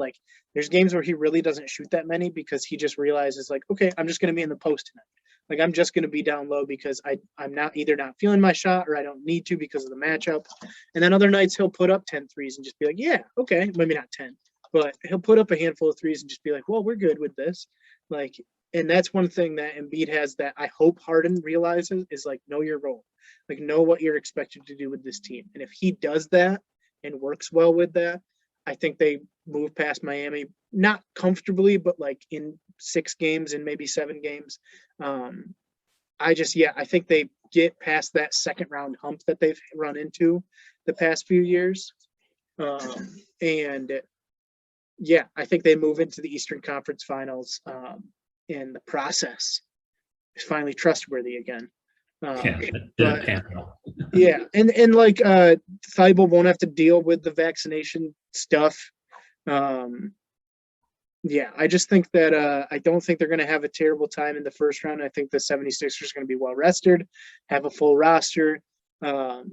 there's games where he really doesn't shoot that many because he just realizes okay, I'm just going to be in the post tonight. I'm just going to be down low because I'm not feeling my shot, or I don't need to because of the matchup. And then other nights he'll put up 10 threes and just be yeah, okay, maybe not 10, but he'll put up a handful of 3s and just be well, we're good with this. And that's one thing that Embiid has that I hope Harden realizes is know your role. Know what you're expected to do with this team. And if he does that and works well with that, I think they move past Miami, not comfortably, but in 6 games and maybe 7 games. I think they get past that second round hump that they've run into the past few years. I think they move into the Eastern Conference Finals, and the process is finally trustworthy again. And Thibault won't have to deal with the vaccination stuff. I just think that I don't think they're going to have a terrible time in the first round. I think the 76ers are going to be well rested, have a full roster. I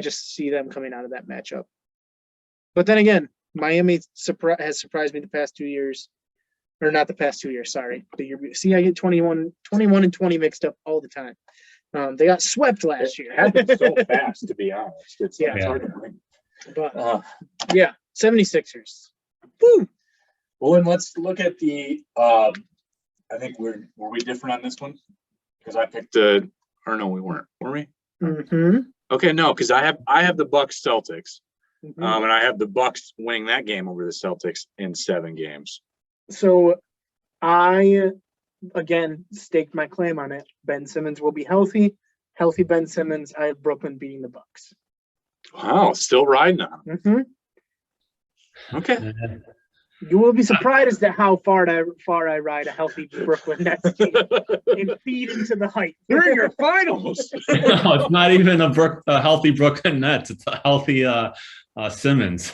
just see them coming out of that matchup. But then again, Miami has surprised me the past 2 years. Or not the past 2 years, sorry. The year, see, I get 21 and 20 mixed up all the time. They got swept last year. It happened so fast, to be honest. It's hard to believe. But yeah, 76ers. Woo! Well, and let's look at the. I think were we different on this one? Because I picked. Or no, we weren't. Were we? Mm-hmm. Okay, no, because I have the Bucks Celtics, Mm-hmm. and I have the Bucks winning that game over the Celtics in 7 games. So I, again, staked my claim on it. Ben Simmons will be healthy. Healthy Ben Simmons. I have Brooklyn beating the Bucks. Wow, still riding on 'em. Mm-hmm. Okay. You will be surprised at how far I ride a healthy Brooklyn Nets team and feed into the hype. They're in your finals. No, it's not even a healthy Brooklyn Nets. It's a healthy Simmons.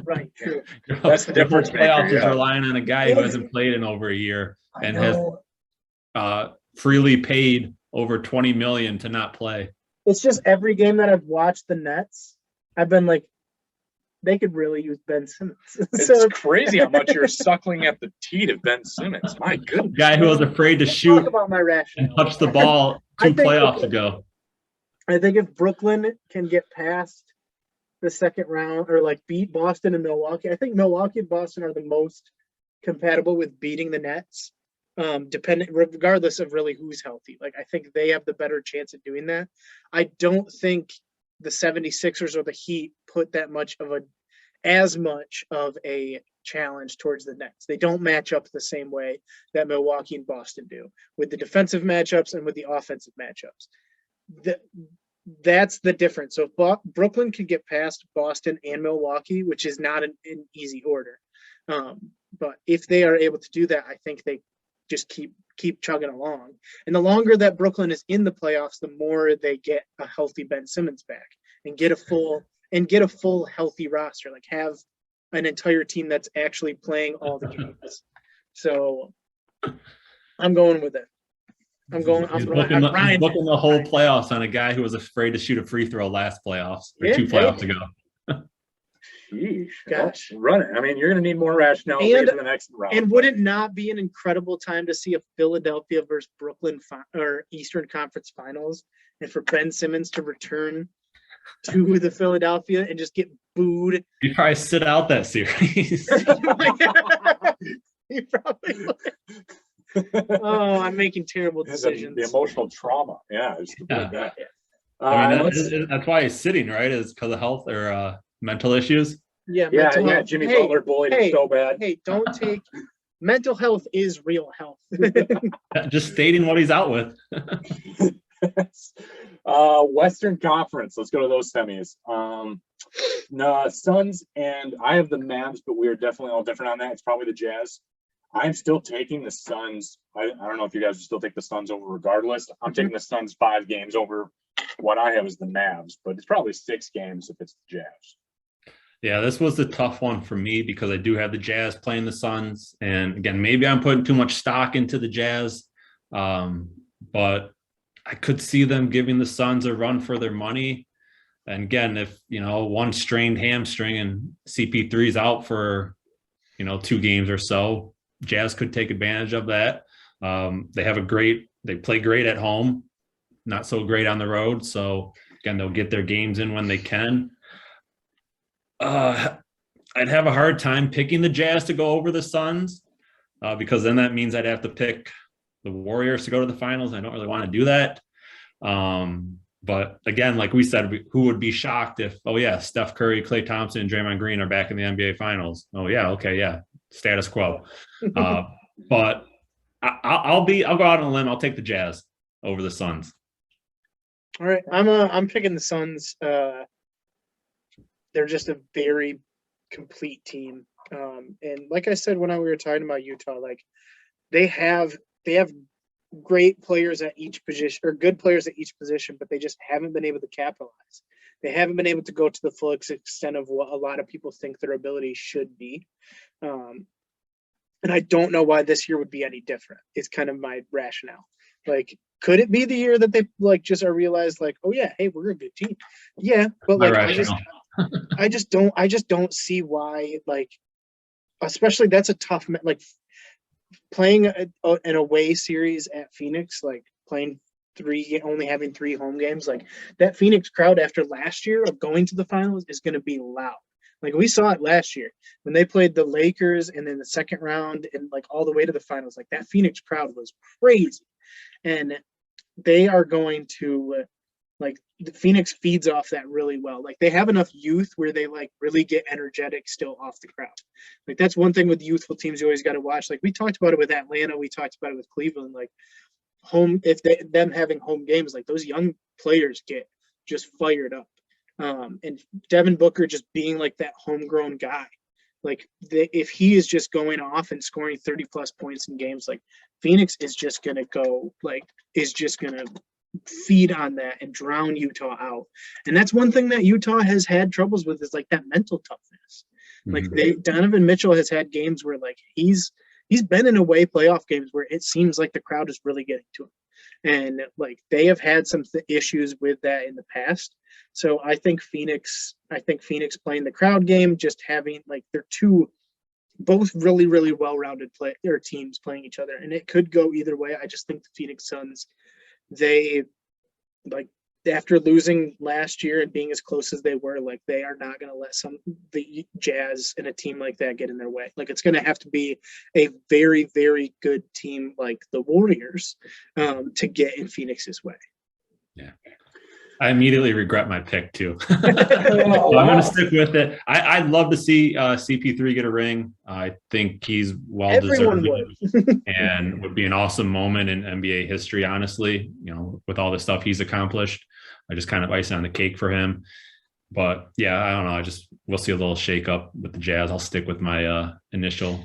Right, true. That's the difference The playoffs maker, is yeah. relying on a guy who hasn't played in over a year and has freely paid over $20 million to not play. It's just every game that I've watched the Nets, I've been like, they could really use Ben Simmons. It's crazy how much you're suckling at the teat of Ben Simmons. My goodness. Guy who was afraid to Talk shoot about my and rationale. touch the ball I 2 think- playoffs ago. I think if Brooklyn can get past the second round or like beat Boston and Milwaukee, I think Milwaukee and Boston are the most compatible with beating the Nets. Regardless of really who's healthy. Like I think they have the better chance at doing that. I don't think the 76ers or the Heat put as much of a challenge towards the Nets. They don't match up the same way that Milwaukee and Boston do with the defensive matchups and with the offensive matchups. That's the difference. So if Brooklyn can get past Boston and Milwaukee, which is not an easy order. But if they are able to do that, I think they just keep chugging along. And the longer that Brooklyn is in the playoffs, the more they get a healthy Ben Simmons back and get a full healthy roster, like have an entire team that's actually playing all the games. So I'm going with it. He's booking the whole playoffs on a guy who was afraid to shoot a free throw last playoffs or Yeah, 2 playoffs ago. Sheesh. Gosh. Run it. I mean, you're going to need more rationale in the next round. And would it not be an incredible time to see a Philadelphia versus Brooklyn or Eastern Conference Finals, and for Ben Simmons to return to the Philadelphia and just get booed? He'd probably sit out that series. He probably would. Oh, I'm making terrible decisions. The emotional trauma. Yeah. Yeah. I mean, that's why he's sitting, right? Is because of health or mental issues. Yeah. Jimmy Butler bullied him so bad. Hey, don't take mental health is real health. Just stating what he's out with. Western Conference. Let's go to those semis. No, Suns, and I have the Mavs, but we are definitely all different on that. It's probably the Jazz. I'm still taking the Suns. I don't know if you guys will still take the Suns over regardless. I'm taking the Suns 5 games over what I have is the Mavs, but it's probably 6 games if it's the Jazz. Yeah, this was the tough one for me because I do have the Jazz playing the Suns. And again, maybe I'm putting too much stock into the Jazz, but I could see them giving the Suns a run for their money. And again, if, one strained hamstring and CP3 is out for, 2 games or so, Jazz could take advantage of that. They play great at home, not so great on the road. So again, they'll get their games in when they can. I'd have a hard time picking the Jazz to go over the Suns because then that means I'd have to pick the Warriors to go to the finals. I don't really want to do that. But again, like we said, who would be shocked if, Steph Curry, Klay Thompson, and Draymond Green are back in the NBA finals? Oh yeah. Okay. Yeah. Status quo. But I'll go out on a limb. I'll take the Jazz over the Suns. All right. I'm picking the Suns. They're just a very complete team. And like I said, when we were talking about Utah, like they have great players at each position or good players at each position, but they just haven't been able to capitalize. They haven't been able to go to the full extent of what a lot of people think their ability should be. And I don't know why this year would be any different. It's kind of my rationale. Like, could it be the year that they just are realized like, oh yeah, hey, we're a good team. Yeah. But like, I just don't see why, like, especially that's a tough, like playing an away series at Phoenix, like playing only having 3 home games, like that Phoenix crowd after last year of going to the finals is going to be loud. Like we saw it last year when they played the Lakers and then the second round and like all the way to the finals. Like that Phoenix crowd was crazy, and they are going to like the Phoenix feeds off that really well. Like they have enough youth where they like really get energetic still off the crowd. Like that's one thing with youthful teams you always got to watch. Like we talked about it with Atlanta, we talked about it with Cleveland. Like them having home games, like those young players get just fired up. And Devin Booker just being like that homegrown guy, like if he is just going off and scoring 30 plus points in games, like Phoenix is just gonna feed on that and drown Utah out. And that's one thing that Utah has had troubles with, is like that mental toughness. Like Donovan Mitchell has had games where like he's been in away playoff games where it seems like the crowd is really getting to him. And like they have had some issues with that in the past. So I think Phoenix playing the crowd game, just having like they're both really, really well-rounded teams playing each other. And it could go either way. I just think the Phoenix Suns, they like after losing last year and being as close as they were, like they are not going to let the Jazz and a team like that get in their way. Like it's going to have to be a very, very good team like the Warriors to get in Phoenix's way. Yeah. I immediately regret my pick too. So I'm going to stick with it. I'd love to see CP3 get a ring. I think he's well-deserved and would be an awesome moment in NBA history, honestly, with all the stuff he's accomplished. I just kind of icing on the cake for him. But yeah, I don't know. We'll see a little shake up with the Jazz. I'll stick with my initial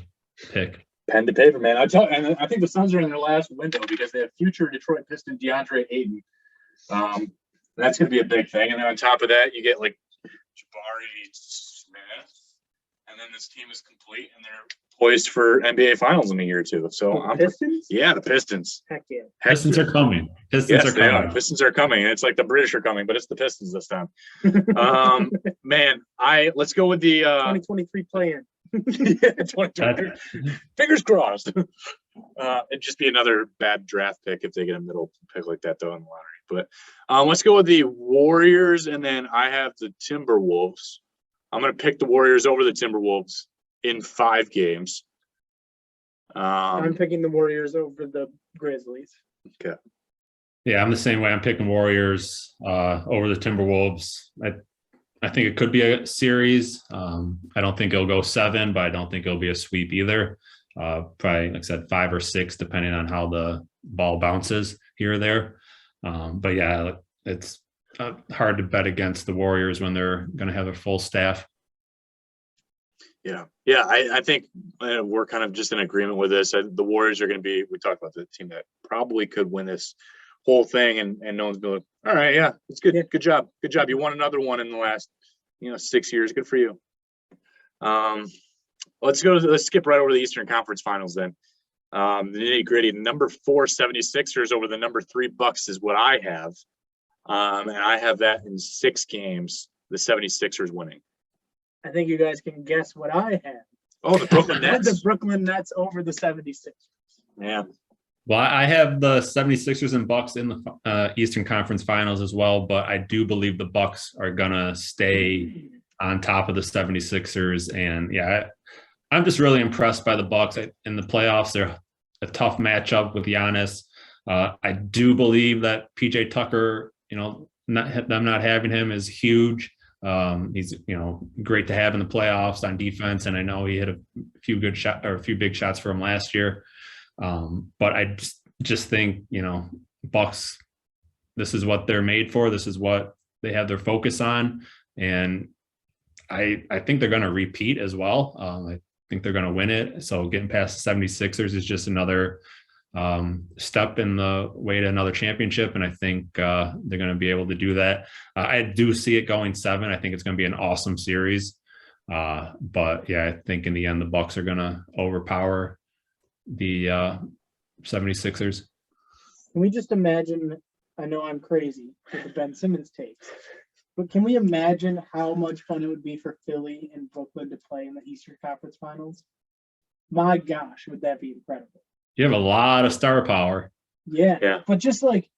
pick. Pen to paper, man. And I think the Suns are in their last window because they have future Detroit Piston DeAndre Ayton. That's going to be a big thing. And then on top of that, you get like Jabari Smith. And then this team is complete and they're poised for NBA Finals in a year or two. So Pistons? Yeah, the Pistons. Heck yeah. Pistons are coming. Pistons are coming. And it's like the British are coming, but it's the Pistons this time. Man, let's go with the 2023 plan. Yeah, 2023. Fingers crossed. It'd just be another bad draft pick if they get a middle pick like that, though, in the lottery. But let's go with the Warriors, and then I have the Timberwolves. I'm going to pick the Warriors over the Timberwolves in 5 games. I'm picking the Warriors over the Grizzlies. Okay. Yeah, I'm the same way. I'm picking Warriors over the Timberwolves. I think it could be a series. I don't think it'll go 7, but I don't think it'll be a sweep either. Probably, like I said, 5 or 6, depending on how the ball bounces here or there. But yeah, it's hard to bet against the Warriors when they're going to have a full staff. Yeah. I think we're kind of just in agreement with this. The Warriors are going to be, we talked about the team that probably could win this whole thing, and no one's been like, all right, yeah, it's good. Yeah. Good job. You won another one in the last, 6 years. Good for you. Let's skip right over the Eastern Conference Finals then. The nitty gritty, number 4 76ers over the number 3 Bucks is what I have. And I have that in 6 games, the 76ers winning. I think you guys can guess what I have. Oh, the Brooklyn Nets. The Brooklyn Nets over the 76ers. Yeah. Well, I have the 76ers and Bucks in the Eastern Conference Finals as well, but I do believe the Bucks are going to stay on top of the 76ers. And yeah, I'm just really impressed by the Bucks in the playoffs. They're a tough matchup with Giannis. I do believe that PJ Tucker, them not having him is huge. He's great to have in the playoffs on defense, and I know he hit a few big shots for him last year. But I just think Bucks, this is what they're made for. This is what they have their focus on, and I think they're going to repeat as well. I think they're going to win it. So getting past the 76ers is just another step in the way to another championship. And I think they're going to be able to do that. I do see it going 7. I think it's going to be an awesome series. But yeah, I think in the end, the Bucks are going to overpower the 76ers. Can we just imagine, I know I'm crazy with the Ben Simmons takes, but can we imagine how much fun it would be for Philly and Brooklyn to play in the Eastern Conference Finals? My gosh, would that be incredible? You have a lot of star power. Yeah. But just like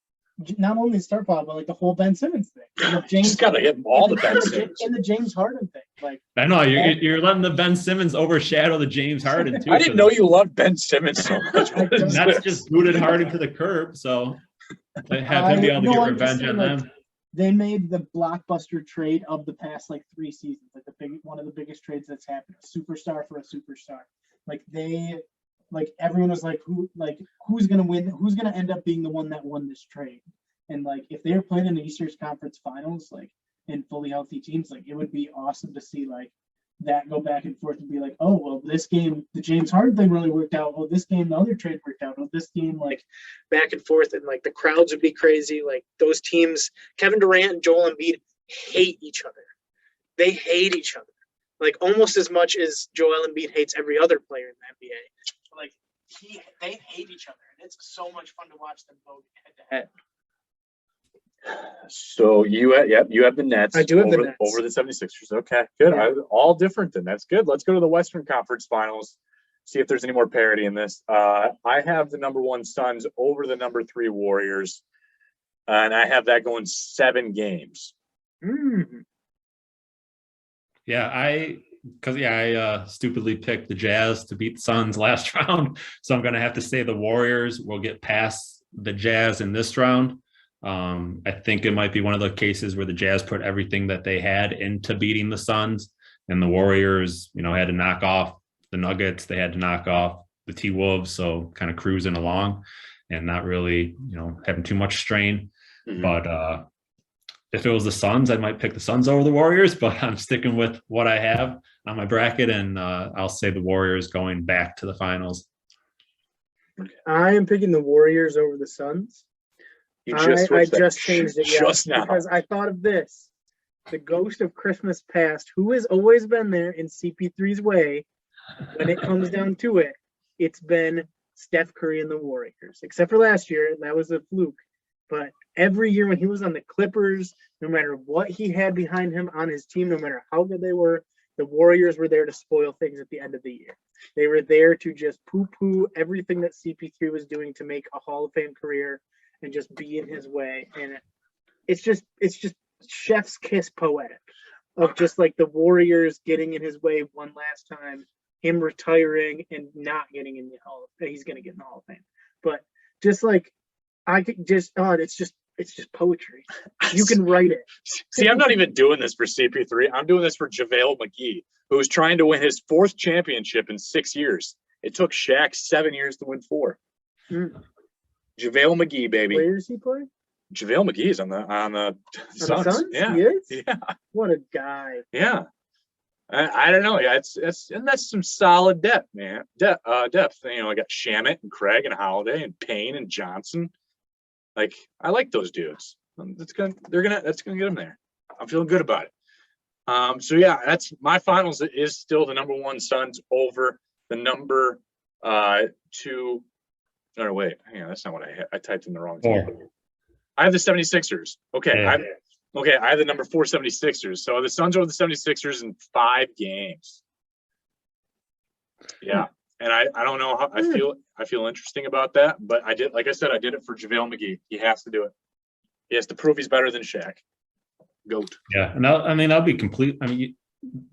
not only the star power, but like the whole Ben Simmons thing. And the Just gotta hit all the Ben Simmons. And the James Harden thing. Like I know you're letting the Ben Simmons overshadow the James Harden too. I didn't know you loved Ben Simmons so much. I don't. That's just booted Harden to the curb. So have him be able to get revenge on them. They made the blockbuster trade of the past like 3 seasons, like one of the biggest trades that's happened. A superstar for a superstar. Like everyone was like, who's gonna win? Who's gonna end up being the one that won this trade? And like if they were playing in the Eastern Conference Finals, like in fully healthy teams, like it would be awesome to see like that go back and forth and be like, oh well, this game the James Harden thing really worked out. Oh, this game the other trade worked out. Oh, this game like back and forth, and like the crowds would be crazy. Like those teams, Kevin Durant and Joel Embiid hate each other. They hate each other like almost as much as Joel Embiid hates every other player in the NBA. Like they hate each other, and it's so much fun to watch them go head to head. So you have the Nets. I do have the Nets over the 76ers. Okay, good. Yeah. All different then. That's good. Let's go to the Western Conference Finals. See if there's any more parity in this. I have the number 1 Suns over the number 3 Warriors, and I have that going 7 games. Yeah, I stupidly picked the Jazz to beat the Suns last round, so I'm going to have to say the Warriors will get past the Jazz in this round. I think it might be one of the cases where the Jazz put everything that they had into beating the Suns, and the Warriors, had to knock off the Nuggets. They had to knock off the T-Wolves, so kind of cruising along and not really, having too much strain. Mm-hmm. But if it was the Suns, I might pick the Suns over the Warriors, but I'm sticking with what I have on my bracket, and I'll say the Warriors going back to the finals. I am picking the Warriors over the Suns. I just changed it just now because I thought of this. The ghost of Christmas past, who has always been there in CP3's way when it comes down to it, it's been Steph Curry and the Warriors. Except for last year, that was a fluke. But every year when he was on the Clippers, no matter what he had behind him on his team, no matter how good they were, the Warriors were there to spoil things at the end of the year. They were there to just poo-poo everything that CP3 was doing to make a Hall of Fame career and just be in his way. And it's just chef's kiss poetic of just like the Warriors getting in his way one last time, him retiring and not getting in the Hall of Fame. He's going to get in the Hall of Fame. But just like, I could just, it's just poetry. You can write it. See, I'm not even doing this for CP3. I'm doing this for JaVale McGee, who's trying to win his 4th championship in 6 years. It took Shaq 7 years to win 4. JaVale McGee, baby. Where does he play? JaVale McGee is on the Suns. Yeah. He is? Yeah. What a guy. Yeah. I don't know. Yeah, and that's some solid depth, man. Depth. I got Shamet and Craig and Holiday and Payne and Johnson. Like, I like those dudes. That's gonna get them there. I'm feeling good about it. So yeah, that's my finals is still the number 1 Suns over the number 2. No, wait, hang on, that's not what I had. I typed in the wrong team. I have the 76ers. Okay, Yeah. I have the number 4 76ers. So the Suns over the 76ers in 5 games. Yeah. And I don't know how I feel interesting about that, but I did, like I said, I did it for JaVale McGee. He has to do it. He has to prove he's better than Shaq. GOAT. Yeah, and that'll be complete. I mean,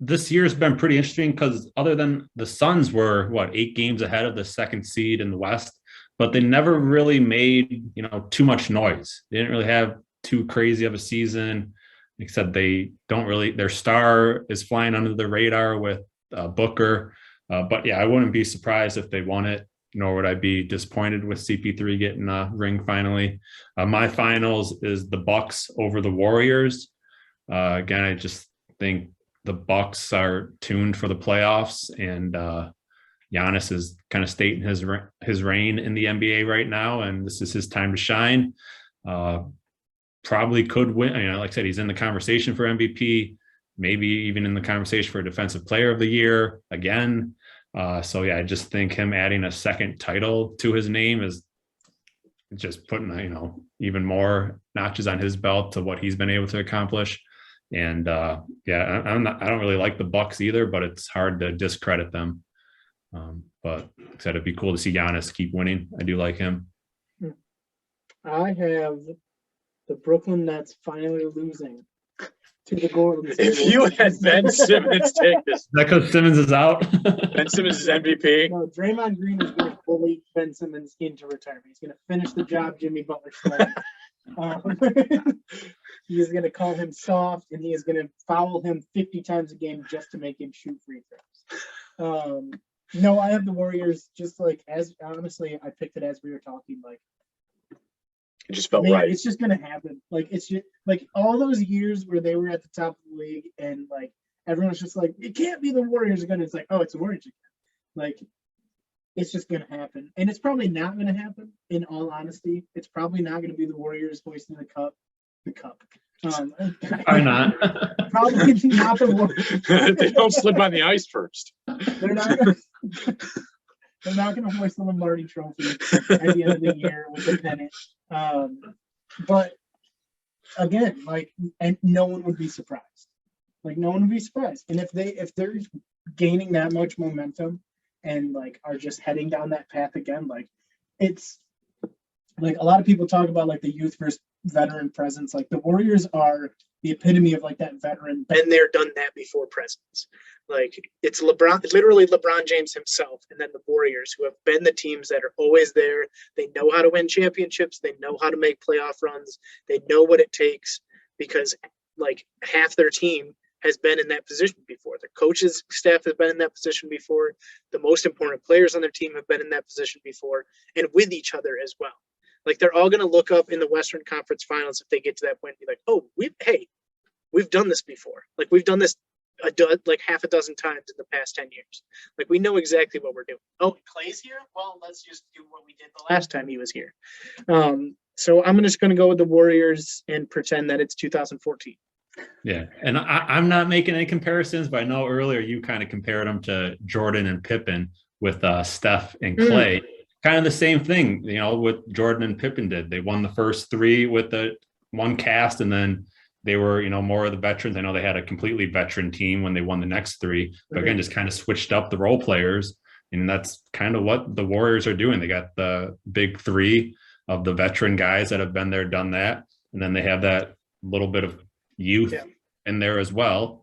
this year's been pretty interesting because other than the Suns were 8 games ahead of the 2nd seed in the West, but they never really made too much noise. They didn't really have too crazy of a season, except they don't really. Their star is flying under the radar with Booker. But yeah, I wouldn't be surprised if they won it, nor would I be disappointed with CP3 getting a ring finally. My finals is the Bucks over the Warriors. Again, I just think the Bucks are tuned for the playoffs, and Giannis is kind of stating his reign in the NBA right now, and this is his time to shine. Probably could win. Like I said, he's in the conversation for MVP, maybe even in the conversation for Defensive Player of the Year again. So yeah, I just think him adding a 2nd title to his name is just putting even more notches on his belt to what he's been able to accomplish. And yeah, I don't really like the Bucks either, but it's hard to discredit them. But like I said, it'd be cool to see Giannis keep winning. I do like him. I have The Brooklyn Nets finally losing to the Golden State If you had Ben Simmons take this, Is that because Simmons is out? Ben Simmons is MVP. No, Draymond Green is going to bully Ben Simmons into retirement. He's going to finish the job Jimmy Butler started. He is going to call him soft, and he is going to foul him 50 times a game just to make him shoot free throws. No, I have the Warriors just like as honestly, I picked it as we were talking. Like, It just felt man, right. it's just going to happen. Like, it's just like all those years where they were at the top of the league, and like everyone's just like, it can't be the Warriors again. It's like, oh, it's the Warriors again. Like, it's just going to happen. And it's probably not going to happen, in all honesty. It's probably not going to be the Warriors hoisting the cup. Probably not. Probably not the Warriors. They don't slip on the ice first. They're not going to hoist the Lombardi Trophy at the end of the year with the pennant. But again, like, and no one would be surprised. Like, no one would be surprised. And if they're gaining that much momentum and like are just heading down that path again, like, it's like a lot of people talk about like the youth versus veteran presence. Like, the Warriors are the epitome of like that veteran, been there, done that before presence. Like, it's LeBron, literally LeBron James himself, and then the Warriors, who have been the teams that are always there. They know how to win championships. They know how to make playoff runs. They know what it takes, because like half their team has been in that position before. Their coaches staff has been in that position before. The most important players on their team have been in that position before, and with each other as well. Like, they're all going to look up in the Western Conference Finals if they get to that point and be like, oh, we've done this before. Like, we've done this like half a dozen times in the past 10 years. Like, we know exactly what we're doing. Oh, Clay's here? Well, let's just do what we did the last time he was here. So I'm just going to go with the Warriors and pretend that it's 2014. Yeah, and I'm not making any comparisons, but I know earlier you kind of compared them to Jordan and Pippen with Steph and Clay. Kind of the same thing, you know, what Jordan and Pippen did. They won the first three with the one cast, and then they were, you know, more of the veterans. I know they had a completely veteran team when they won the next three, but again, just kind of switched up the role players. And that's kind of what the Warriors are doing. They got the big three of the veteran guys that have been there, done that. And then they have that little bit of youth in there as well.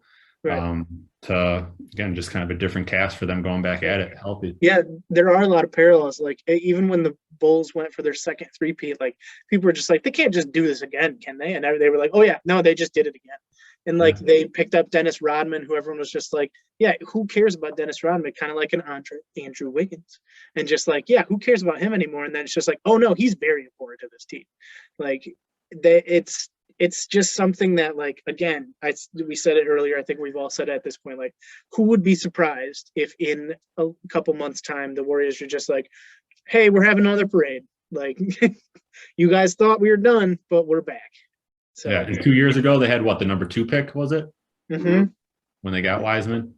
To again, just kind of a different cast for them going back at it healthy. Yeah, there are a lot of parallels. Like, even when the Bulls went for their second three-peat, like, people were just like, they can't just do this again, can they? And they were like, oh yeah, no, they just did it again. And like, they picked up Dennis Rodman, who everyone was just like, yeah, who cares about Dennis Rodman? Kind of like an Andrew Wiggins, and just like, yeah, who cares about him anymore? And then it's just like, oh no, he's very important to this team. Like, it's just something that, like, again, we said it earlier. I think we've all said it at this point. Like, who would be surprised if in a couple months' time the Warriors are just like, hey, we're having another parade. Like, you guys thought we were done, but we're back. So yeah, and 2 years ago they had what, the number 2 pick, was it? Mm-hmm. When they got Wiseman.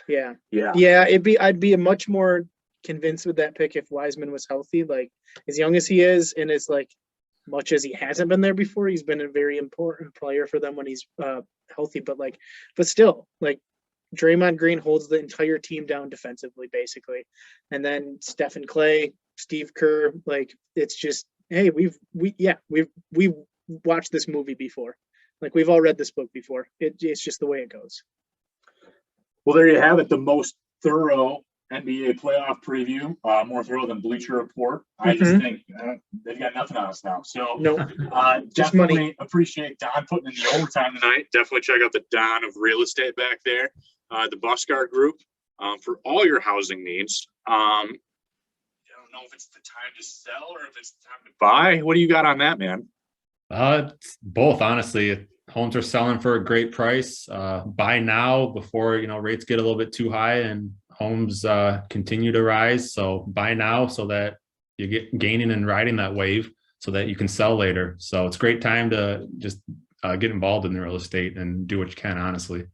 Yeah. Yeah. I'd be a much more convinced with that pick if Wiseman was healthy. Like, as young as he is, and as like much as he hasn't been there before, he's been a very important player for them when he's healthy. But still, like, Draymond Green holds the entire team down defensively, basically, and then Steph and Clay, Steve Kerr. Like, it's just, hey, we've watched this movie before. Like, we've all read this book before. It's just the way it goes. Well, there you have it. The most thorough NBA playoff preview, more thorough than Bleacher Report. I just think they've got nothing on us now. So just definitely money. Appreciate Don putting in the overtime tonight. Definitely check out the Don of Real Estate back there, the Buscar Group, for all your housing needs. I don't know if it's the time to sell or if it's the time to buy. What do you got on that, man? It's both, honestly. Homes are selling for a great price. Buy now before, you know, rates get a little bit too high and homes continue to rise. So buy now so that you get gaining and riding that wave so that you can sell later. So it's a great time to just get involved in the real estate and do what you can, honestly.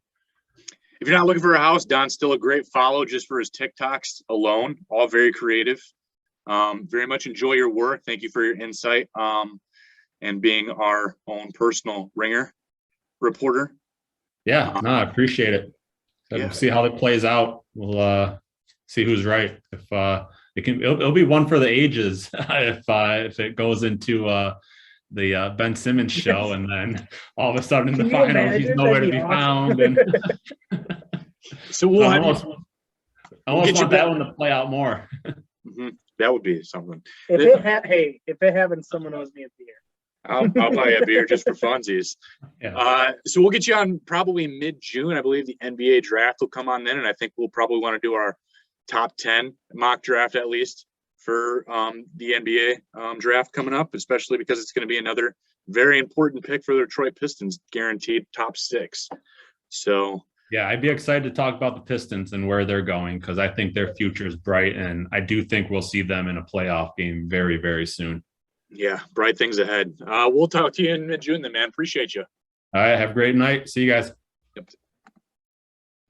If you're not looking for a house, Don's still a great follow just for his TikToks alone. All very creative. Very much enjoy your work. Thank you for your insight and being our own personal ringer reporter. Yeah, no, I appreciate it. We'll see how it plays out. We'll see who's right. If it'll be one for the ages if it goes into the Ben Simmons show, and then all of a sudden in Can the you finals, he's imagine? nowhere to That'd be be found. And So we'll I have you, almost get you want that back. one to play out more. Mhm. That would be something. If it happens, someone owes me a beer. I'll buy you a beer just for funsies. Yeah. So we'll get you on probably mid-June. I believe the NBA draft will come on then, and I think we'll probably want to do our top 10 mock draft at least for the NBA draft coming up, especially because it's going to be another very important pick for the Detroit Pistons, guaranteed top 6. So Yeah, I'd be excited to talk about the Pistons and where they're going, because I think their future is bright, and I do think we'll see them in a playoff game very, very soon. yeah, bright things ahead. We'll talk to you in mid-June then, man. Appreciate you. All right, have a great night. See you guys. Yep.